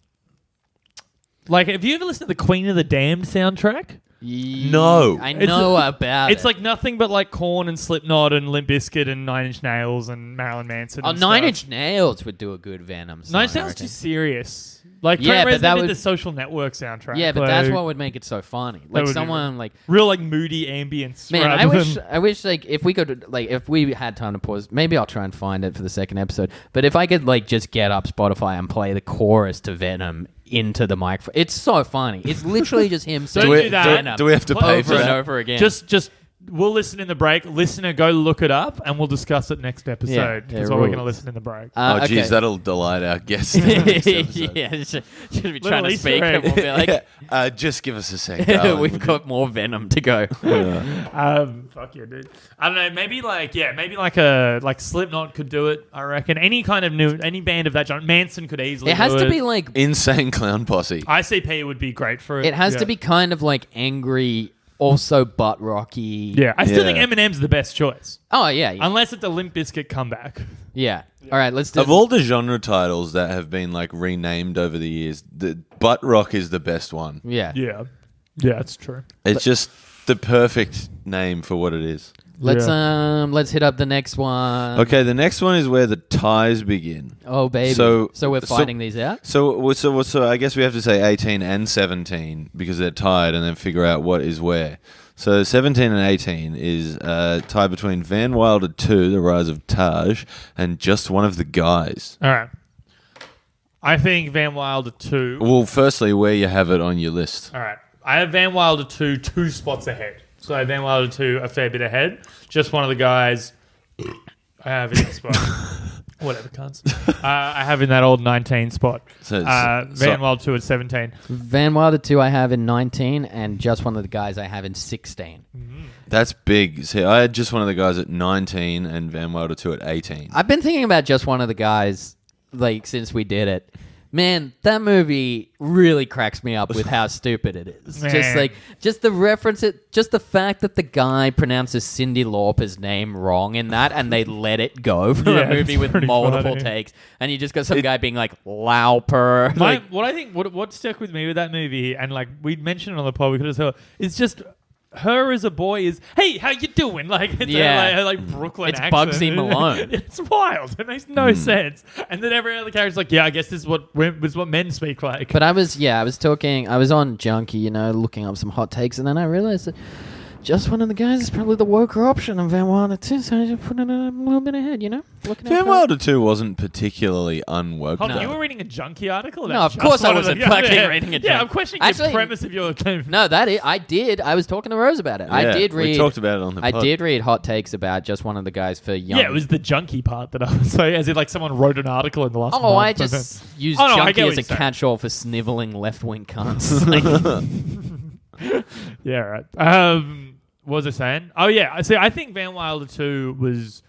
Like, have you ever listened to the Queen of the Damned soundtrack? No. I know about It's it. like nothing but like Korn and Slipknot and Limp Bizkit and Nine Inch Nails and Marilyn Manson. Oh, and Nine stuff. Inch Nails would do a good Venom song. Nine Inch I Nails reckon. too serious. Like Yeah, Trent but that Reznor did would- the Social Network soundtrack. Yeah, but like, that's what would make it so funny. Like would be someone like real like moody ambience. man, rather I wish like if we could like if we had time to pause, maybe I'll try and find it for the second episode. But if I could like just get up Spotify and play the chorus to Venom into the microphone, it's so funny. It's literally just him Don't saying do that. Venom Do we have to pay over for and that? over again. Just we'll listen in the break. Listener, go look it up, and we'll discuss it next episode. That's what we're going to listen in the break. Oh, geez, okay. that'll delight our guests. in the next episode. Yeah, should be trying to Easter speak, egg. and we'll be like, Just give us a sec. darling. we've got more Venom to go. Fuck yeah, dude. I don't know. Maybe like Slipknot could do it. I reckon any band of that genre. Manson could easily. It has do to it. be like Insane Clown Posse. ICP would be great for it. it has to be kind of like angry, also butt rocky. Yeah, I still think Yeah. Eminem's the best choice, Oh yeah. unless it's a Limp Bizkit comeback. Yeah. All right. Let's do. Of all the genre titles that have been like renamed over the years, the butt rock is the best one. Yeah. Yeah, that's true. It's just the perfect name for what it is. Let's hit up the next one. Okay, the next one is where the ties begin. Oh baby. So- we're so- fighting these out. So I guess we have to say 18 and 17 because they're tied, and then figure out what is where. So 17 and 18 is tied between Van Wilder 2, The Rise of Taj, and Just One of the Guys. All right. I think Van Wilder 2. Well, firstly, where you have it on your list. All right. I have Van Wilder 2 2 spots ahead. So Van Wilder 2 a fair bit ahead. Just One of the Guys I have in that spot. Whatever, cunts. I have in that old 19 spot. So- Van Wilder 2 at 17. Van Wilder 2 I have in 19, and Just One of the Guys I have in 16. That's big. See, I had Just One of the Guys at 19 and Van Wilder 2 at 18. I've been thinking about Just One of the Guys like since we did it. Man, that movie really cracks me up with how stupid it is. Man. Just the reference, just the fact that the guy pronounces Cyndi Lauper's name wrong in that, and they let it go for Yeah, a movie it's with pretty multiple funny. takes, and you just got some guy being like Lauper. What stuck with me with that movie, and like we mentioned it on the pod, we could have said, it's just her as a boy is, hey, how you doing? Like, it's her like Brooklyn It's accent. Bugsy Malone. It's wild. It makes no sense. And then every other character's like, yeah, I guess this is what men speak like. But I was on Junkie, looking up some hot takes, and then I realized that Just One of the Guys is probably the woker option of Van Wilder 2, so I just put it a little bit ahead, Looking at Van Wilder 2 wasn't particularly unwoke. Hold on, No. you were reading a Junkie article? No, about of Just course I One of the wasn't Guys? fucking Yeah. reading a Yeah, Junkie. I'm questioning Actually- the premise of your claim. No, I did. I was talking to Rose about it. I Yeah, did read. We talked about it on the I pod. did read hot takes about Just One of the Guys for young. Yeah, it was the junkie part that I was saying, as if like someone wrote an article in the last Oh, month. I just used Oh, no, I junkie get what as a you're saying. catch-all for sniveling left-wing cunts. Like, Yeah, right. What was I saying? Oh, yeah. See, I think Van Wilder 2 was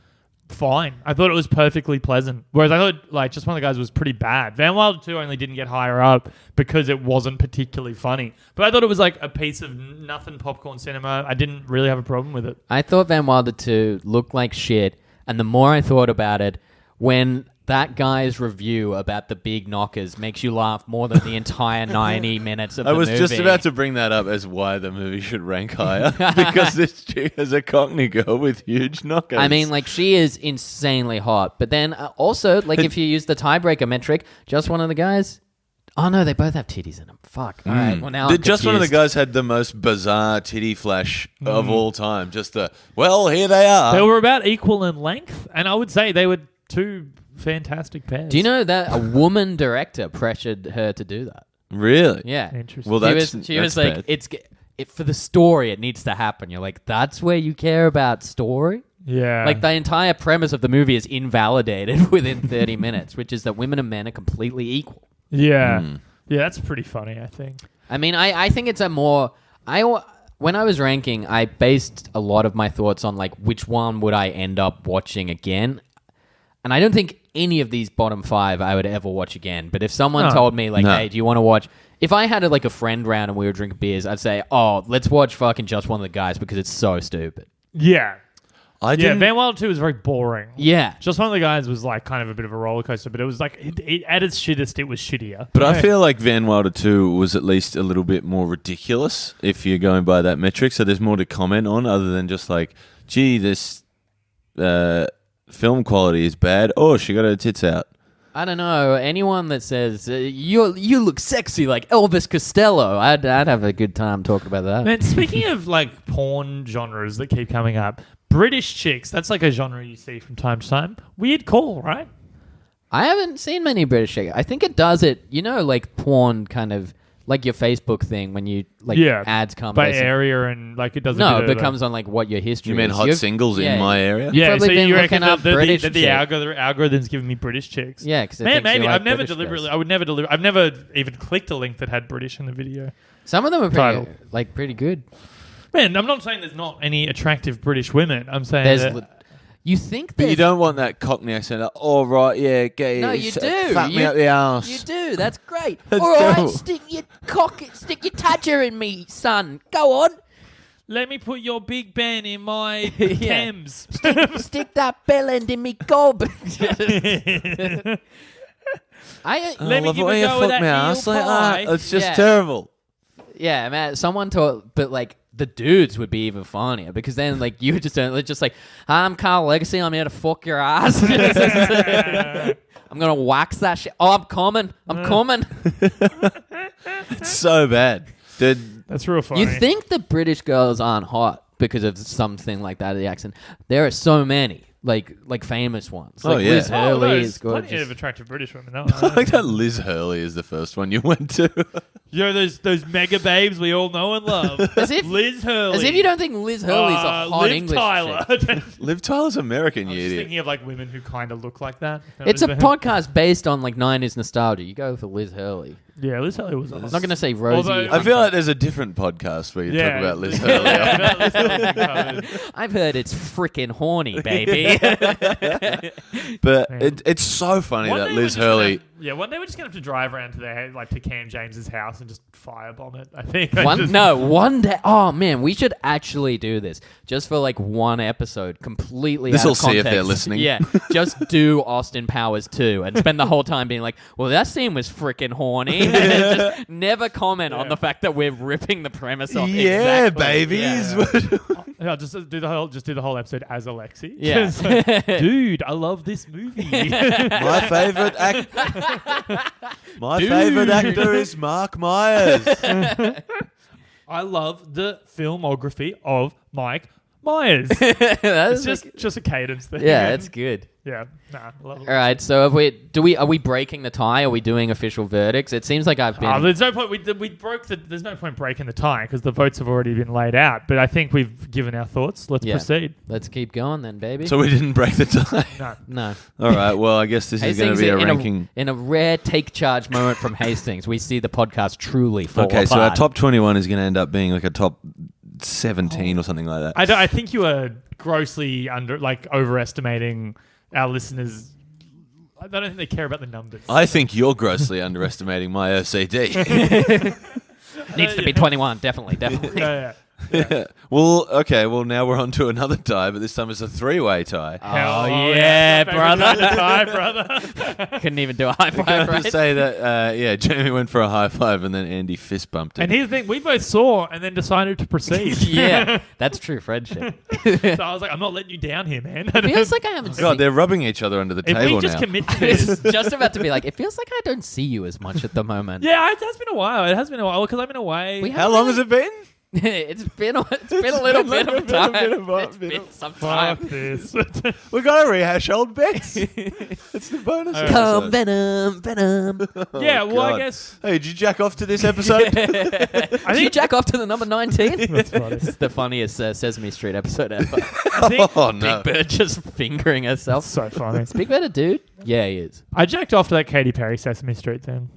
fine. I thought it was perfectly pleasant. Whereas I thought, like, Just One of the Guys was pretty bad. Van Wilder 2 only didn't get higher up because it wasn't particularly funny. But I thought it was like a piece of nothing popcorn cinema. I didn't really have a problem with it. I thought Van Wilder 2 looked like shit, and the more I thought about it, when that guy's review about the big knockers makes you laugh more than the entire 90 minutes of I the was movie. just about to bring that up as why the movie should rank higher. Because this chick is a Cockney girl with huge knockers. I mean, like, she is insanely hot. But then also, like, if you use the tiebreaker metric, Just One of the Guys... Oh, no, they both have titties in them. Fuck. All right, well, now I'm Just One of the confused. Guys had the most bizarre titty flash of all time. Just well, here they are. They were about equal in length, and I would say they were two fantastic pairs. Do you know that a woman director pressured her to do that? Really? Yeah. Interesting. Well, She was that's like, bad. for the story, it needs to happen. You're like, that's where you care about story? Yeah. Like, the entire premise of the movie is invalidated within 30 minutes, which is that women and men are completely equal. Yeah. Yeah, that's pretty funny, I think. I mean, I think it's a more... When I was ranking, I based a lot of my thoughts on, like, which one would I end up watching again. And I don't think any of these bottom 5 I would ever watch again. But if someone No. told me, like, No. hey, do you want to watch... If I had, like, a friend round and we were drinking beers, I'd say, oh, let's watch fucking Just One of the Guys because it's so stupid. Yeah. I Yeah, didn't. Van Wilder 2 was very boring. Yeah. Just One of the Guys was like kind of a bit of a roller coaster, but it was like, at its shittest, it was shittier. But I feel like Van Wilder 2 was at least a little bit more ridiculous if you're going by that metric. So there's more to comment on other than just like, gee, this film quality is bad. Oh, she got her tits out. I don't know. Anyone that says, you look sexy like Elvis Costello, I'd have a good time talking about that. Man, speaking of like porn genres that keep coming up, British chicks, that's like a genre you see from time to time. Weird call, right? I haven't seen many British chicks. I think it does it, like porn kind of like your Facebook thing when you ads come by basically. area and like it doesn't. No, it becomes on like what your history. You mean is. hot singles in my area? Yeah, probably so been you reckon looking up the British algorithm's giving me British chicks? Yeah, because Maybe like I've never British deliberately. girls. I would never deliver. I've never even clicked a link that had British in the video. Some of them are Title. pretty good. Man, I'm not saying there's not any attractive British women. I'm saying There's. You think But there's... you don't want that Cockney accent. Like, all right, yeah, get it. No, you do. Fuck me up the arse. You do. That's great. That's All right, terrible. stick your tadger in me, son. Go on. let me put your Big Ben in my Yeah. Thames. Stick that bell end in me gob. Let me love give it when a you go with fuck that me eel arse like pie. that. It's just Yeah. terrible. Yeah, man. Someone taught, but like the dudes would be even funnier because then like you would just like, I'm Carl Legacy. I'm here to fuck your ass. I'm gonna wax that shit. Oh, I'm coming. It's so bad. Dude, That's real funny. You think the British girls aren't hot because of something like that, the accent? There are so many, like famous ones. Oh, Like yeah. Liz Hurley there's is plenty gorgeous. of attractive British women. No, I like that Liz Hurley is the first one you went to. you know those mega babes we all know and love. As if- Liz Hurley. As if you don't think Liz Hurley's a hot Liv English Tyler. chick. Liv Tyler's American, I'm you just idiot. thinking of like women who kind of look like that. It's a podcast based on like 90s nostalgia. You go for Liz Hurley. Yeah, Liz Hurley was I'm not going to say Rosie. Although- I feel like there's a different podcast where you Yeah. talk about Liz Hurley. Yeah, Liz Hurley's covered. I've heard it's freaking horny, baby. But Man. it's so funny One that day we're Liz just gonna Hurley... have- one day we're just gonna have to drive around to their to Cam James's house and just firebomb it. I think. One day. Oh man, we should actually do this just for like one episode, completely. This'll out of see if they're context. listening. Yeah, just do Austin Powers 2 and spend the whole time being like, "Well, that scene was freaking horny," and then just never comment on the fact that we're ripping the premise off. Yeah, exactly. babies. Yeah, just do the whole episode as Alexi. Yeah. Just like, dude, I love this movie. My favorite favorite actor is Mark Myers. I love the filmography of Mike Myers. That's It's like- just a cadence thing. yeah, that's good. Yeah, nah, love it. All right, so are we breaking the tie? Are we doing official verdicts? It seems like I've been. There's no point. We broke the. There's no point breaking the tie because the votes have already been laid out. But I think we've given our thoughts. Let's Yeah. proceed. Let's keep going then, baby. So we didn't break the tie. No. no. All right, well, I guess this is going to Hastings, be a in ranking. in a rare take charge moment from Hastings, we see the podcast truly fall Okay, apart. so our top 21 is going to end up being like a top 17 or something like that. I think you are grossly overestimating our listeners. I don't think they care about the numbers. I think you're grossly underestimating my OCD. Needs to be 21, definitely. Yeah. Well, okay, well, now we're on to another tie, but this time it's a three-way tie. Oh, yeah, brother. Tie, brother. Couldn't even do a high Can I five, just right? say that, Jamie went for a high five and then Andy fist bumped it. And here's the thing: we both saw and then decided to proceed. Yeah, that's true friendship. So I was like, I'm not letting you down here, man. It feels like I haven't God, seen they're rubbing each other under the if table we just now. commit to I this. was just about to be like, it feels like I don't see you as much at the moment. Yeah, it has been a while. It has been a while because I've been away. We How long has it been? it's been a little bit of time. It's been been some time. Fuck this. We've got to rehash old bets. It's the bonus Come episode. Venom. Oh, Yeah, well, I God. guess- Hey, did you jack off to this episode? Did you jack off to the number 19? That's funny. It's the funniest Sesame Street episode ever. I think Oh, no. Big Bird just fingering herself. so funny. Is Big Bird a dude? Yeah, he is. I jacked off to that Katy Perry Sesame Street thing.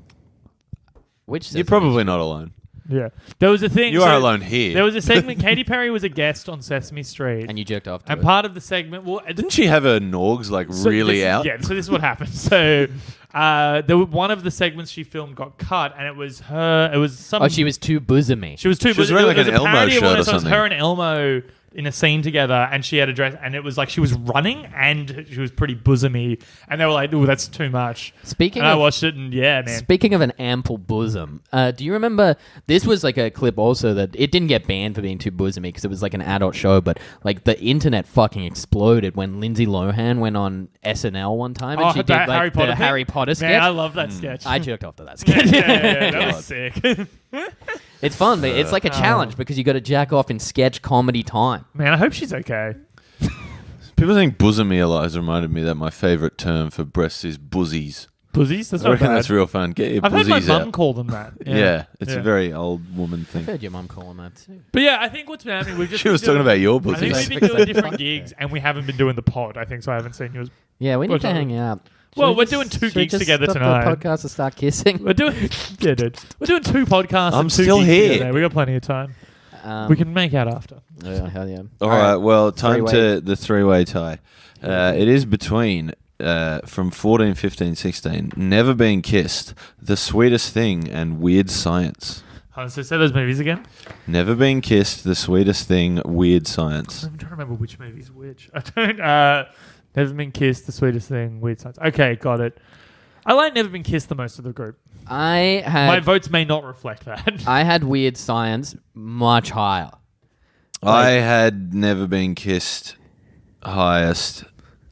Which You're Sesame probably not alone. Yeah, there was a thing. You are alone here. There was a segment. Katy Perry was a guest on Sesame Street, And you jerked off to and it. part of the segment, well, Didn't she have her norgs really this, out? Yeah, so this is what happened. So, one of the segments she filmed got cut, and it was her. It was some. Oh, she was too bosomy. She was too. She was it wearing like was an a Elmo parody of one shirt of or those- something. Her and Elmo in a scene together, and she had a dress, and it was like she was running, and she was pretty bosomy, and they were like, "Oh, that's too much." Speaking And I of watched it, and yeah, man. Speaking of an ample bosom, do you remember this was like a clip also that it didn't get banned for being too bosomy because it was like an adult show, but like the internet fucking exploded when Lindsay Lohan went on SNL one time and she did that like the Harry Potter sketch. Man, I love that sketch. I jerked off to that sketch. yeah, that was sick. It's fun, but it's like a challenge because you got to jack off in sketch comedy time. Man, I hope she's okay. People saying bosomy a lot has reminded me that my favourite term for breasts is buzzies. Buzzies? That's I not reckon bad. that's real fun. Get your I've heard my buzzies mum out. call them that. Yeah, it's Yeah. a very old woman I've thing. heard your mum calling that too. But yeah, I think what's been happening, we've just She been was talking doing- about your I think buzzies. we've been doing different gigs, and we haven't been doing the pod. I think so. I haven't seen yours. Yeah, we need What's to up? hang out. Well, Should we we're just- doing 2 should we gigs just together stop tonight. The podcast and start kissing. We're doing, yeah, dude. We're doing 2 podcasts. I'm and 2 still gigs here. together. We got plenty of time. Um, We can make out after. Yeah, hell yeah. All right, well, time Three-way. to the three-way tie. It is between from 14, 15, 16, Never Been Kissed, The Sweetest Thing, and Weird Science. So say those movies again. Never Been Kissed, The Sweetest Thing, Weird Science. I'm trying to remember which movie's which. I don't. Never Been Kissed, The Sweetest Thing, Weird Science. Okay, got it. I like Never Been Kissed the most of the group. I My had votes may not reflect that. I had Weird Science much higher. I had Never Been Kissed highest,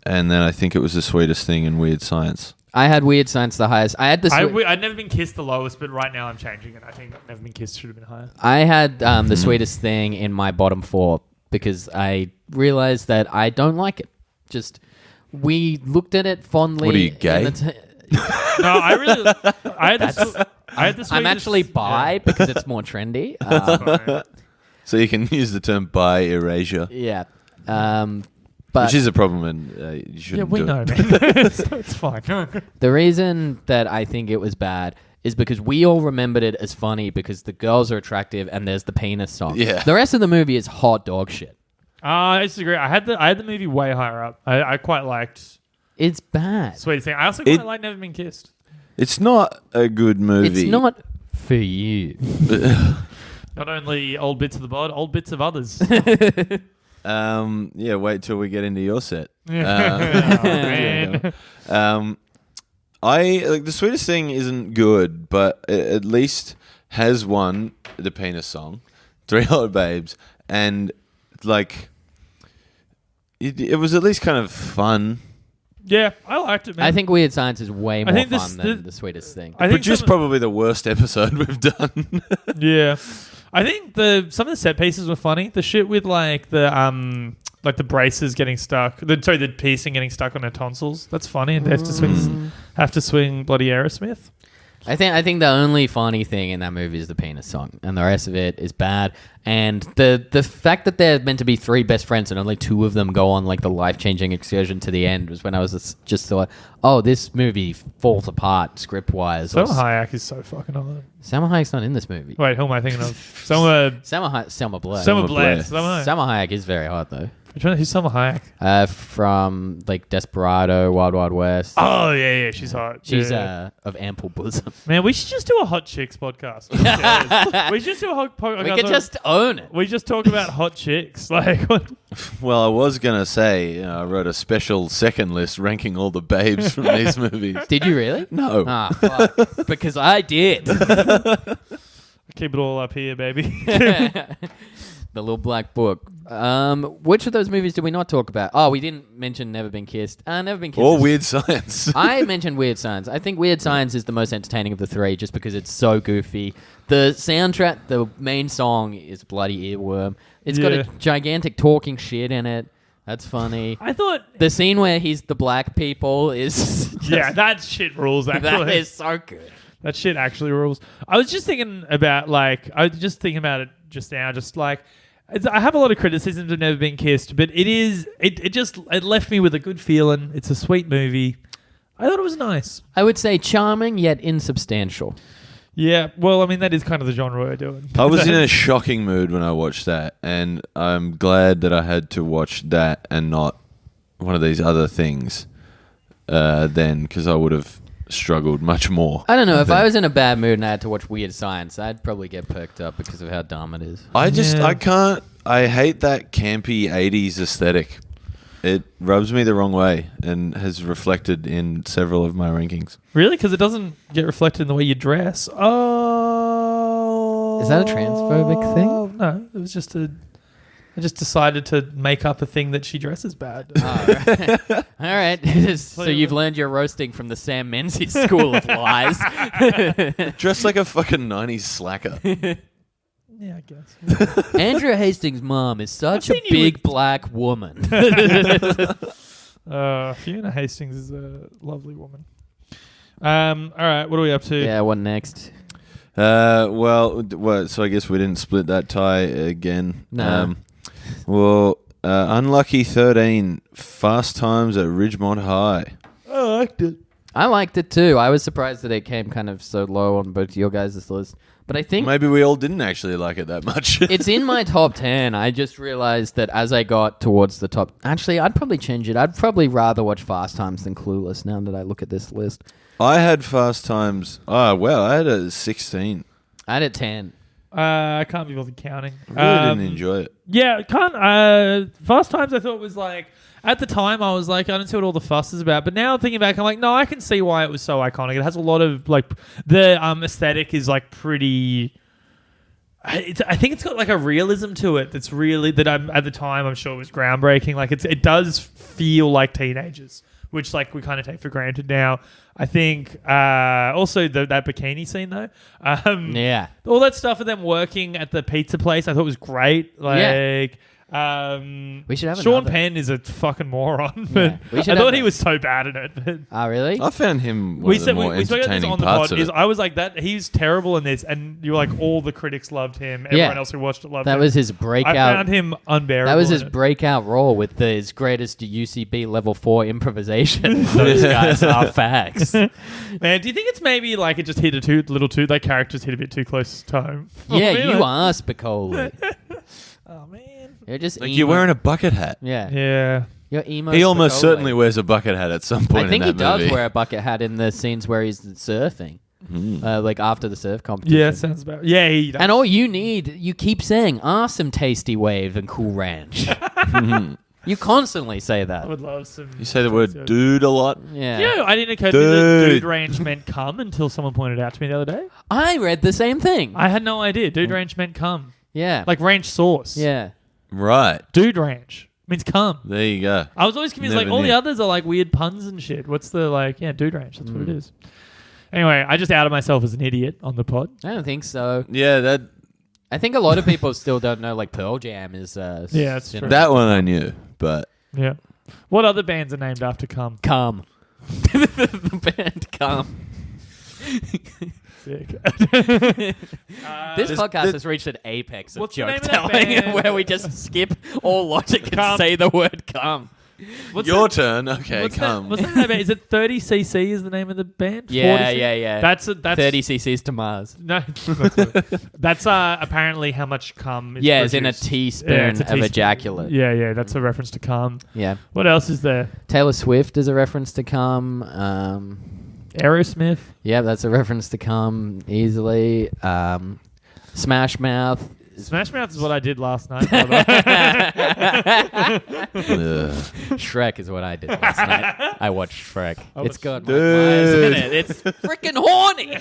and then I think it was The Sweetest Thing and Weird Science. I had Weird Science the highest. I had the I'd Never Been Kissed the lowest, but right now I'm changing it. I think Never Been Kissed should have been higher. I had the Sweetest Thing in my bottom 4 because I realized that I don't like it. Just we looked at it fondly. What are you, gay? in the No, I had this. I'm actually bi because it's more trendy. So you can use the term bi erasure, Yeah. But which is a problem, and you Yeah, shouldn't we do know, it. man. So it's fine. the reason that I think it was bad is because we all remembered it as funny because the girls are attractive and there's the penis song. Yeah. The rest of the movie is hot dog shit. I disagree. I had the movie way higher up. I quite liked It's bad. Sweetest Thing. I also It- quite like Never Been Kissed. It's not a good movie. It's not for you. Not only old bits of the bod, old bits of others. Yeah, wait till we get into your set. Oh, man. I like The Sweetest Thing isn't good, but it at least has won the penis song, 3 Hot Babes, and like it was at least kind of fun. Yeah, I liked it, man. I think Weird Science is way more think fun than The Sweetest Thing. I think Produced probably the worst episode we've done. Yeah, I think some of the set pieces were funny. The shit with like the braces getting stuck. The piercing getting stuck on her tonsils. That's funny. And they have to swing bloody Aerosmith. I think the only funny thing in that movie is the penis song, and the rest of it is bad. And the fact that they're meant to be 3 best friends and only 2 of them go on like the life-changing excursion to the end was when I was just thought, oh, this movie falls apart script-wise. Selma Hayek is so fucking hard. Selma Hayek's not in this movie. Wait, who am I thinking of? Selma Blair. Blair. Blair. Selma Hayek is very hot though. Who's Selma Hayek? From like Desperado, Wild Wild West. Oh yeah, she's hot. She's Yeah. of ample bosom. Man, we should just do a hot chicks podcast. We should just do a hot podcast. We could just own it. We just talk about hot chicks. Like, what? Well, I was gonna say I wrote a special second list ranking all the babes from these movies. Did you really? No. Ah, fuck. Because I did. Keep it all up here, baby. The little black book. Which of those movies did we not talk about? Oh, we didn't mention Never Been Kissed. Never Been Kissed. Or is- Weird Science. I mentioned Weird Science. I think Weird Science is the most entertaining of the 3 just because it's so goofy. The soundtrack, the main song is bloody earworm. It's got a Yeah. gigantic talking shit in it. That's funny. I thought, The scene where he's the black people is just, yeah, that shit rules. Actually, that is so good. That shit actually rules. I was just thinking about it just now. Just like, I have a lot of criticisms of Never Been Kissed, but it left me with a good feeling. It's a sweet movie. I thought it was nice. I would say charming yet insubstantial. Yeah, well, I mean, that is kind of the genre we're doing. I was in a shocking mood when I watched that, and I'm glad that I had to watch that and not one of these other things then, because I would have struggled much more. I don't know. If then. I was in a bad mood and I had to watch Weird Science, I'd probably get perked up because of how dumb it is. I hate that campy 80s aesthetic. It rubs me the wrong way and has reflected in several of my rankings. Really? Because it doesn't get reflected in the way you dress. Oh. Is that a transphobic thing? No, it was just I just decided to make up a thing that she dresses bad. All right. So you've learned your roasting from the Sam Menzies school of lies. Dressed like a fucking 90s slacker. Yeah, I guess. Andrea Hastings' mom is such a seen you big with- black woman. Fiona Hastings is a lovely woman. All right, what are we up to? Yeah, what next? So I guess we didn't split that tie again. No. Unlucky 13, Fast Times at Ridgemont High. I liked it. I liked it too. I was surprised that it came kind of so low on both your guys' list. But I think Maybe we all didn't actually like it that much. it's in my top 10. I just realized that as I got towards the top... Actually, I'd probably change it. I'd probably rather watch Fast Times than Clueless now that I look at this list. I had Fast Times... Oh, well, I had a 16. I had a 10. I can't be bothered counting. I really didn't enjoy it. Yeah, can't. Fast Times I thought was like... At the time, I was like, I don't see what all the fuss is about. But now thinking back, I'm like, no, I can see why it was so iconic. It has a lot of, like... The aesthetic is, like, pretty... I think it's got like a realism to it that's really at the time I'm sure was groundbreaking. Like it does feel like teenagers, which like we kind of take for granted now. I think also that bikini scene though, Yeah. all that stuff of them working at the pizza place I thought was great. Like. We should have Sean another. Penn is a fucking moron, but We I should thought have he was so bad at it. But Oh, really? I found him one of the more we spoke about this entertaining on the parts pod. of it. I was like that. He's terrible in this, and you're like all the critics loved him. Everyone else who watched it loved him. That was his I breakout. found him unbearable. That was his in it. breakout role with his greatest UCB level 4 improvisation. Those guys are facts. Man, do you think it's maybe like it just hit like characters hit a bit too close to home? Yeah, Really? you are Spicoli. Oh man. You're just Like emo. you're wearing a bucket hat. Yeah. Yeah. You're emo. He almost Spicoli. certainly wears a bucket hat at some point I think in he that does movie. wear a bucket hat in the scenes where he's surfing. Like after the surf competition. Yeah, sounds about. Yeah, he does. And all you keep saying are some Tasty Wave and Cool Ranch. You constantly say I that. would love some. You say the word dude a lot. Yeah. Yeah, I didn't occur to me that Dude. dude range meant cum until someone pointed it out to me the other day. I read the same thing. I had no idea. Dude range meant cum. Yeah. Like ranch sauce. Yeah. Right. Dude ranch means cum. There you go. I was always confused. Never Like all the knew. others are like weird puns and shit. What's the like? Yeah, dude ranch. That's what it is. Anyway, I just outed myself as an idiot on the pod. I don't think so. Yeah, that I think a lot of people still don't know like Pearl Jam is Yeah, that's true. that one I knew, but Yeah. What other bands are named after cum? Come. The band Come. Sick. This podcast has reached an apex of What's the joke name of that telling band? where we just skip all logic and Come. say the word come. What's your that- turn. Okay, what's come. That, what's the name of that band? Is it 30cc is the name of the band? Yeah, 40? yeah. That's 30 cc's to Mars. No, that's apparently how much cum is Yeah, it's in a produced. teaspoon Yeah, it's a of teaspoon. ejaculate. Yeah, that's a reference to cum. Yeah. What else is there? Taylor Swift is a reference to come. Aerosmith. Yeah, that's a reference to come easily. Smash Mouth. Smash Mouth is what I did last night. brother. Ugh. Shrek is what I did last night. I watched Shrek. Oh, It's got Mike dude. Myers in it. It's freaking horny.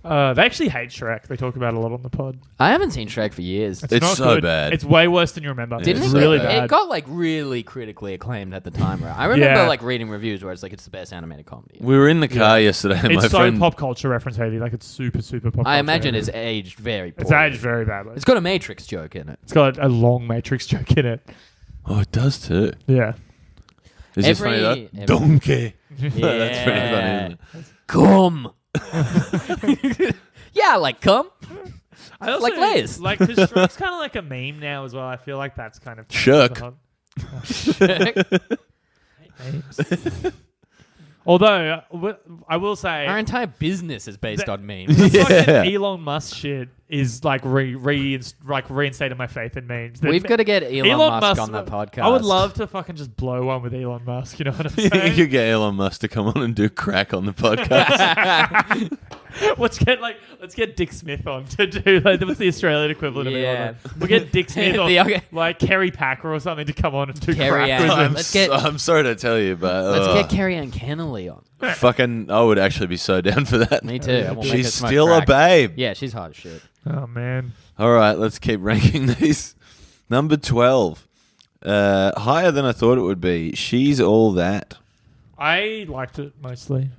They actually hate Shrek. They talk about it a lot on the pod. I haven't seen Shrek for years. It's not so good. bad. It's way worse than you remember. Didn't it's it? really get, bad. It got like really critically acclaimed at the time. Right? I remember Yeah. like reading reviews where it's like it's the best animated comedy. We were in the car yesterday, and It's my so friend. pop culture reference heavy. Like it's super pop culture. I imagine heavy. it's aged very poorly. It's aged very badly. It's got a Matrix joke in it. It's got a long Matrix joke in it. Oh, it does too. Yeah. Is this funny though? Donkey. That's pretty funny. Isn't it? Come. Yeah, like come. I also, Like Layers. Like, because Shrek's kind of like a meme now as well. I feel like that's kind of... Shirk. Memes. Although, I will say... Our entire business is based on memes. the fucking Yeah. Elon Musk shit is like reinstated my faith in memes. We've got to get Elon Musk on the podcast. I would love to fucking just blow one with Elon Musk. You know what I'm You saying? could get Elon Musk to come on and do crack on the podcast. let's get Dick Smith on to do like what's the Australian equivalent Yeah. of Elon Musk? We'll get Dick Smith on, The- like Kerry Packer or something to come on and do Carrie crack Ann. with him. Let's get I'm sorry to tell you, but let's get Carrie Ann Kennelly on. fucking, I would actually be so down for that. Me too. I won't make her She's smoke still crack. a babe. Yeah, she's hot as shit. Oh man. All right, let's keep ranking these. Number 12. Higher than I thought it would be. She's All That. I liked it mostly.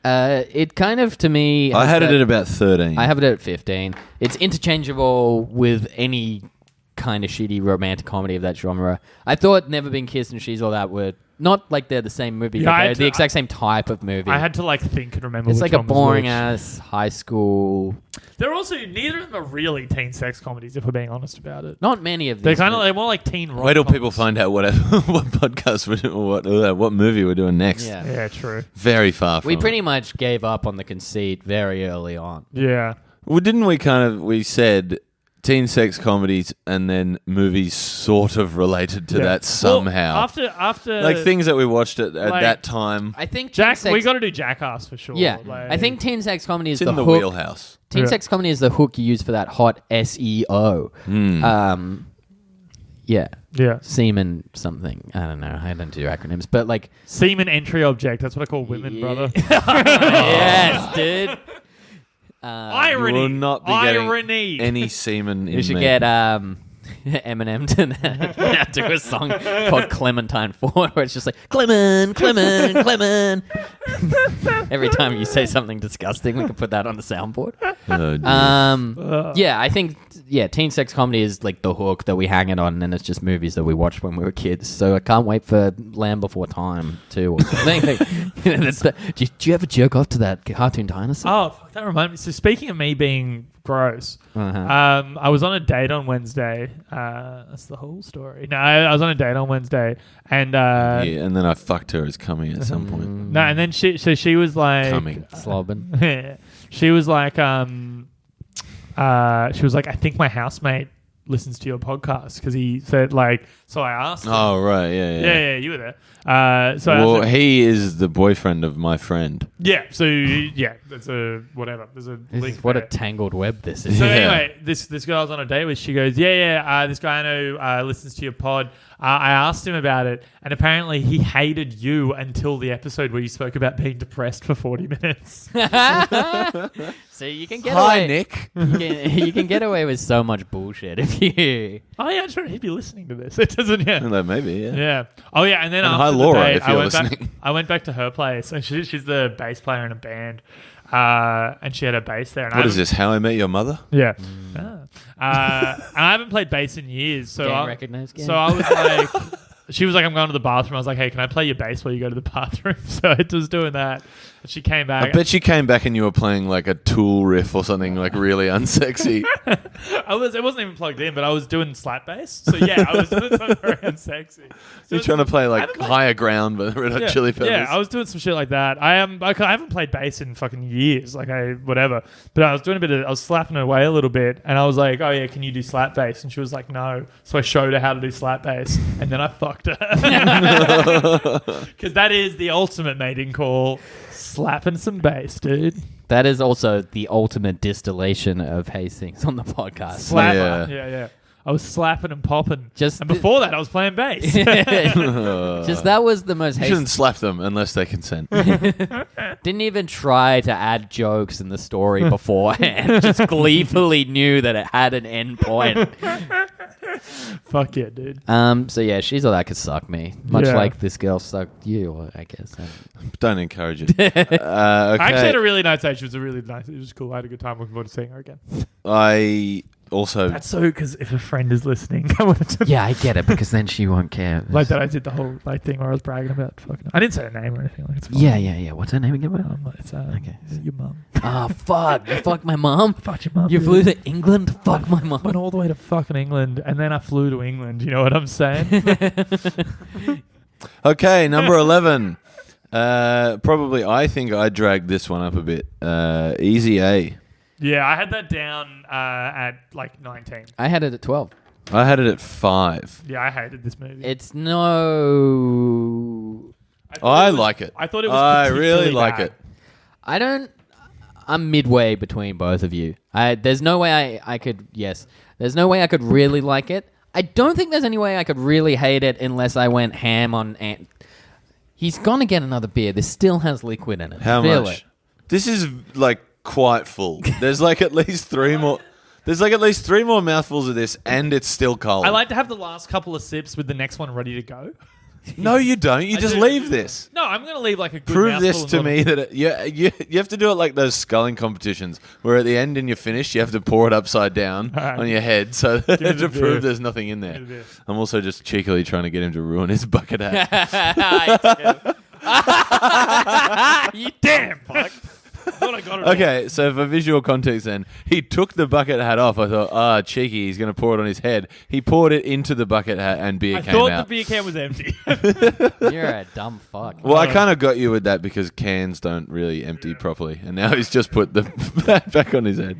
It kind of to me. I has had it that- at about 13. I have it at 15. It's interchangeable with any kind of shitty romantic comedy of that genre. I thought Never Been Kissed and She's All That were Not like they're the same movie, Yeah, but I they're had the to- exact same type of movie. I had to like think and remember. It's which like a one was boring which. ass high school. They're also neither of them are really teen sex comedies, if we're being honest about it. Not many of They're these. kind of they're more like teen rom. Wait till people find out what podcast we're doing, what movie we're doing next. Yeah. Yeah, true. Very far from We it. pretty much gave up on the conceit very early on. Yeah. Well, didn't we said teen sex comedies and then movies sort of related to Yeah. that somehow. Well, after like things that we watched at like- that time. I think Jack, teen sex, we got to do Jackass for sure. yeah. Like- I think teen sex comedy is It's in the hook. wheelhouse. Teen Yeah. sex comedy is the hook you use for that hot SEO. Yeah. Yeah. Semen something. I don't know. I don't do acronyms, but like Semen entry object. That's what I call women, Yeah. brother. yes, dude. Irony. You will not be Irony. getting any semen in You should me. get Eminem to do a song called Clementine Ford, where it's just like Clement. Every time you say something disgusting, we can put that on the soundboard. Oh, dear. Yeah, I think teen sex comedy is like the hook that we hang it on, and it's just movies that we watched when we were kids. So I can't wait for Land Before Time too. Or something. Do you ever jerk off to that cartoon dinosaur? Oh, fuck, that reminds me. So speaking of me being gross, I was on a date on Wednesday. That's the whole story. No, I was on a date on Wednesday, and Yeah, and then I fucked her as coming at some point. no, and then she was like, Coming. Slobbing. she was like, I think my housemate listens to your podcast because he said like. So I asked. him. Oh, right. Yeah. Yeah, you were there. So I Well, asked him- he is the boyfriend of my friend. yeah. So yeah, that's a whatever. There's a link. What a there. tangled web this is. So Yeah. anyway, this girl I was on a date with, she goes, this guy I know listens to your pod. I asked him about it, and apparently he hated you until the episode where you spoke about being depressed for 40 minutes. So you can get Hi, away. Nick. You can get away with so much bullshit if you. Oh yeah, I just wonder he'd be listening to this. It doesn't. Yeah. Well, maybe, yeah. Yeah. Oh yeah, and then And after hi, the Laura, date, if you're I went back to her place, and she's the bass player in a band, and she had a bass there. And What is this, How I Met Your Mother? Yeah. And I haven't played bass in years, so Gang I, recognized gang. so I was like, she was like, I'm going to the bathroom. I was like, hey, can I play your bass while you go to the bathroom? So I was doing that. And she came back. I bet she came back and you were playing like a Tool riff or something like really unsexy. it wasn't even plugged in, but I was doing slap bass. So yeah, I was doing something very unsexy. So You're trying to play like haven't played- Higher Ground by the Red Hot Chili Peppers. Yeah, I was doing some shit like that. I haven't played bass in fucking years, whatever. But I was doing I was slapping it away a little bit, and I was like, "Oh yeah, can you do slap bass?" And she was like, "No." So I showed her how to do slap bass, and then I fucked her because that is the ultimate mating call, slapping some bass, dude. That is also the ultimate distillation of Hastings on the podcast. Slapper. Yeah. Yeah. I was slapping and popping. Just and the- before that, I was playing bass. Just that was the most You shouldn't Hastings. slap them unless they consent. Didn't even try to add jokes in the story beforehand. Just gleefully knew that it had an end point. Fuck yeah, dude. So yeah, she's all that could suck me, much Yeah. like this girl sucked you, I guess. Don't encourage it. Okay. I actually had a really nice day. She was it was cool. I had a good time. Looking forward to seeing her again. I also That's so because if a friend is listening, I wanted to Yeah, I get it because then she won't care. like that. I did the whole thing where I was bragging about fucking. I didn't say her name or anything. It's fine. Yeah. What's her name again? It's Okay. your mum. Oh fuck! You fucked my mom. Fuck your mum. You dude. flew to England. Fuck my Went mom. all the way to fucking England, and then I flew to England. You know what I'm saying? Okay, number 11. Probably, I think I dragged this one up a bit. Easy A. Yeah, I had that down at like 19. I had it at 12. I had it at 5. Yeah, I hated this movie. It's no. I like it. I thought it was. I really particularly like bad. it. I don't. I'm midway between both of you. There's no way I could. Yes, there's no way I could really like it. I don't think there's any way I could really hate it unless I went ham on. He's gonna get another beer. This still has liquid in it. How Feel much? it. This is like quite full. There's like at least 3 more. There's like at least 3 more mouthfuls of this, and it's still cold. I like to have the last couple of sips with the next one ready to go. No, you don't. You I just do. leave this. No, I'm going to leave like a good Prove this mouthful to me that you have to do it like those sculling competitions where at the end and you're finished, you have to pour it upside down on your head so that to prove there's nothing in there. I'm also just cheekily trying to get him to ruin his bucket hat. You damn fuck. I got it Okay, so for visual context then, he took the bucket hat off. I thought, cheeky, he's going to pour it on his head. He poured it into the bucket hat and beer came out. I thought the beer can was empty. You're a dumb fuck. Well, I kind of got you with that because cans don't really empty properly. And now he's just put the hat back on his head.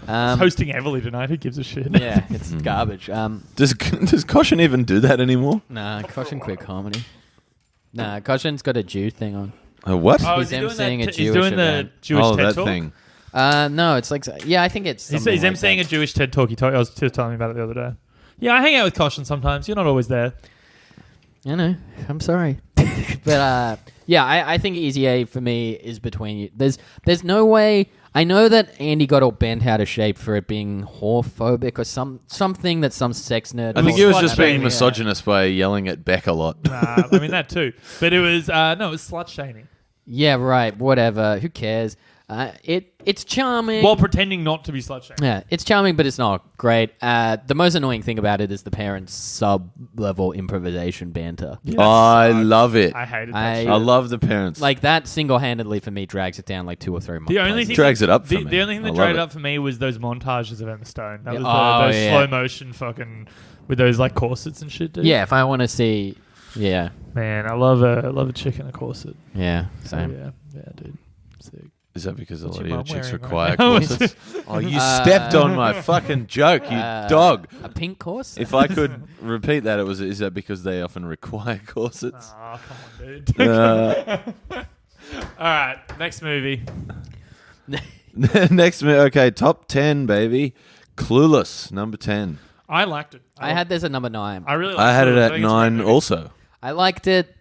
Hosting heavily tonight. Who gives a shit? Yeah, it's garbage. Does Caution even do that anymore? Nah, Caution quit comedy. Nah, Caution's got a Jew thing on. What? Oh, He's emceeing a Jewish He's doing event. the Jewish TED that Talk? thing. No, it's like, yeah, I think it's. He's something like emceeing that. a Jewish TED Talk. I was just telling me about it the other day. Yeah, I hang out with Caution sometimes. You're not always there. I know. I'm sorry. But yeah, I think Easy A for me is between you. There's no way. I know that Andy got all bent out of shape for it being whorephobic or something that some sex nerd. I think he was slut just being shaming, misogynist by yelling at Beck a lot. Nah, I mean that too. But it was it was slut shaming Yeah, right. Whatever. Who cares? It's charming. while pretending not to be slut shaming. Yeah, it's charming, but it's not great. The most annoying thing about it is the parents' sub-level improvisation banter. Yeah, I sucked. love it. I hated that. I- shit. I love the parents. Like that single-handedly for me drags it down like 2 or 3 months. The only thing Drags it up for the, me. The only thing I that love dragged it. it up for me was those montages of Emma Stone. That Yeah. was Oh, those yeah. slow motion fucking with those like corsets and shit. Dude. Yeah, if I want to see, yeah, man, I love a chick in a corset. yeah, Oh, same. yeah, dude, sick. Is that because What's a lot your of your mum chicks wearing require right now? corsets? Oh, you stepped on my fucking joke, you dog. A pink corset. If I could repeat that, is that because they often require corsets? Oh, come on, dude. All right, next movie. Next, okay, top 10, baby. Clueless, number 10. I liked it. I had this at number 9. I really. I had it Clueless. at think it's a great 9 movie. also. I liked it.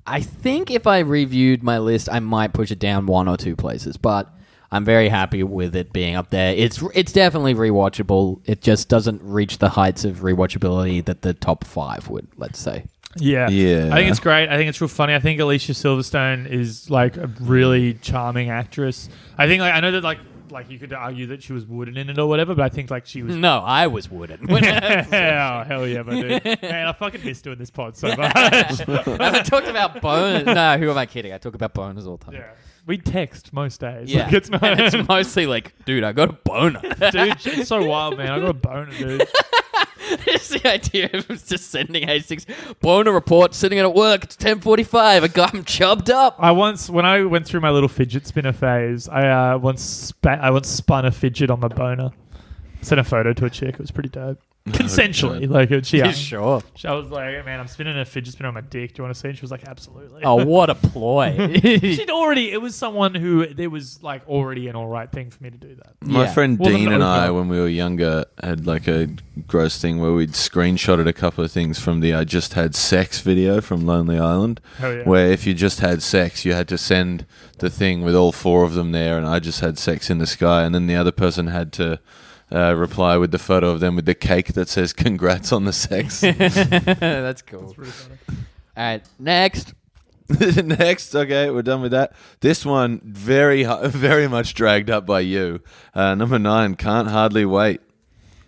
I think if I reviewed my list, I might push it down 1 or 2 places, but I'm very happy with it being up there. It's definitely rewatchable. It just doesn't reach the heights of rewatchability that the top 5 would, let's say. Yeah. Yeah. I think it's great. I think it's real funny. I think Alicia Silverstone is like a really charming actress. I think I know that like you could argue that she was wooden in it or whatever, but I think like she was. No, I was wooden. Oh, hell yeah, my dude. Man, I fucking miss doing this pod so much. I haven't talked about boners. No, who am I kidding? I talk about boners all the time. Yeah. We text most days. Yeah, Like, it's not. it's mostly like, dude, I got a boner. Dude, it's so wild, man. I got a boner, dude. Just the idea of just sending A6 boner report, sitting at work. It's 10:45. I'm chubbed up. When I went through my little fidget spinner phase, I once spun a fidget on my boner. Sent a photo to a chick. It was pretty dope. Consensually, like she. You sure? I was like, man, I'm spinning a fidget spinner on my dick. Do you want to see? And she was like, absolutely. Oh, what a ploy! She'd already. It was someone who there was like already an all right thing for me to do that. My Yeah. friend Wasn't Dean and I, over. when we were younger, had like a gross thing where we'd screenshotted a couple of things from the I Just Had Sex video from Lonely Island. Hell yeah. Where if you just had sex, you had to send the thing with all 4 of them there, and I just had sex in the sky, and then the other person had to reply with the photo of them with the cake that says "Congrats on the sex." That's cool. Pretty funny. All right, next. Next, okay, we're done with that. This one very much dragged up by you. Number 9, Can't Hardly Wait.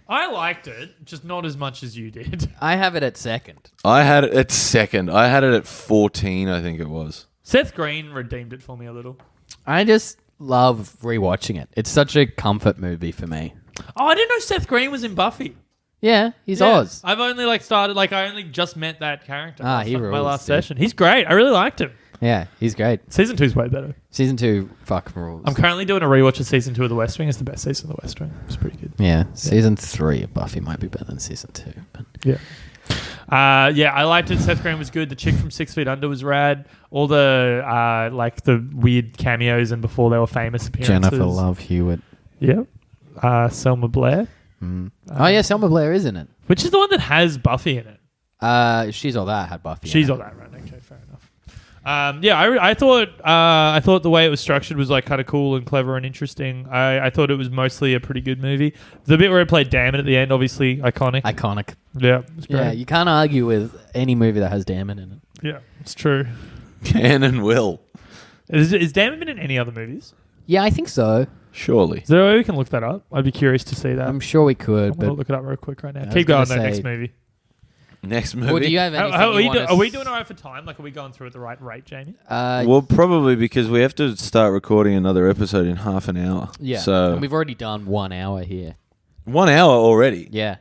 I liked it, just not as much as you did. I have it at second. I had it at second. I had it at 14, I think it was. Seth Green redeemed it for me a little. I just love rewatching it. It's such a comfort movie for me. Oh, I didn't know Seth Green was in Buffy. Yeah, he's Yeah. Oz. I've only started I only just met that character. Ah, he my rules, last dude. session. He's great. I really liked him. Yeah, he's great. Season 2's way better. Season 2 fucking rules. I'm currently doing a rewatch of season 2 of The West Wing. It's the best season of The West Wing. It's pretty good. Yeah, season 3 of Buffy might be better than season 2. But Yeah. Yeah, I liked it. Seth Green was good. The chick from 6 Feet Under was rad. All the the weird cameos and before they were famous appearances. Jennifer Love Hewitt. Yeah. Selma Blair, Oh yeah, Selma Blair is in it. which is the one that has Buffy in it. She's All That had Buffy. She's in all that, right? Okay, fair enough. Yeah, I thought the way it was structured was like kind of cool and clever and interesting. I thought it was mostly a pretty good movie. The bit where it played Damon at the end, obviously iconic. Iconic. Yeah, it's great. Yeah, you can't argue with any movie that has Damon in it. Yeah, it's true. Can and will. Is Damon been in any other movies? Yeah, I think so. Surely. Is there a way we can look that up? I'd be curious to see that. I'm sure we could. I'm going to look it up real quick right now. I Keep going, was though, gonna next say- movie. Next movie. Well, do you have anything Are you want we doing all right for time? Like, are we going through at the right rate, Jamie? Well, probably because we have to start recording another episode in half an hour. yeah. So And we've already done 1 hour here. 1 hour already. Yeah.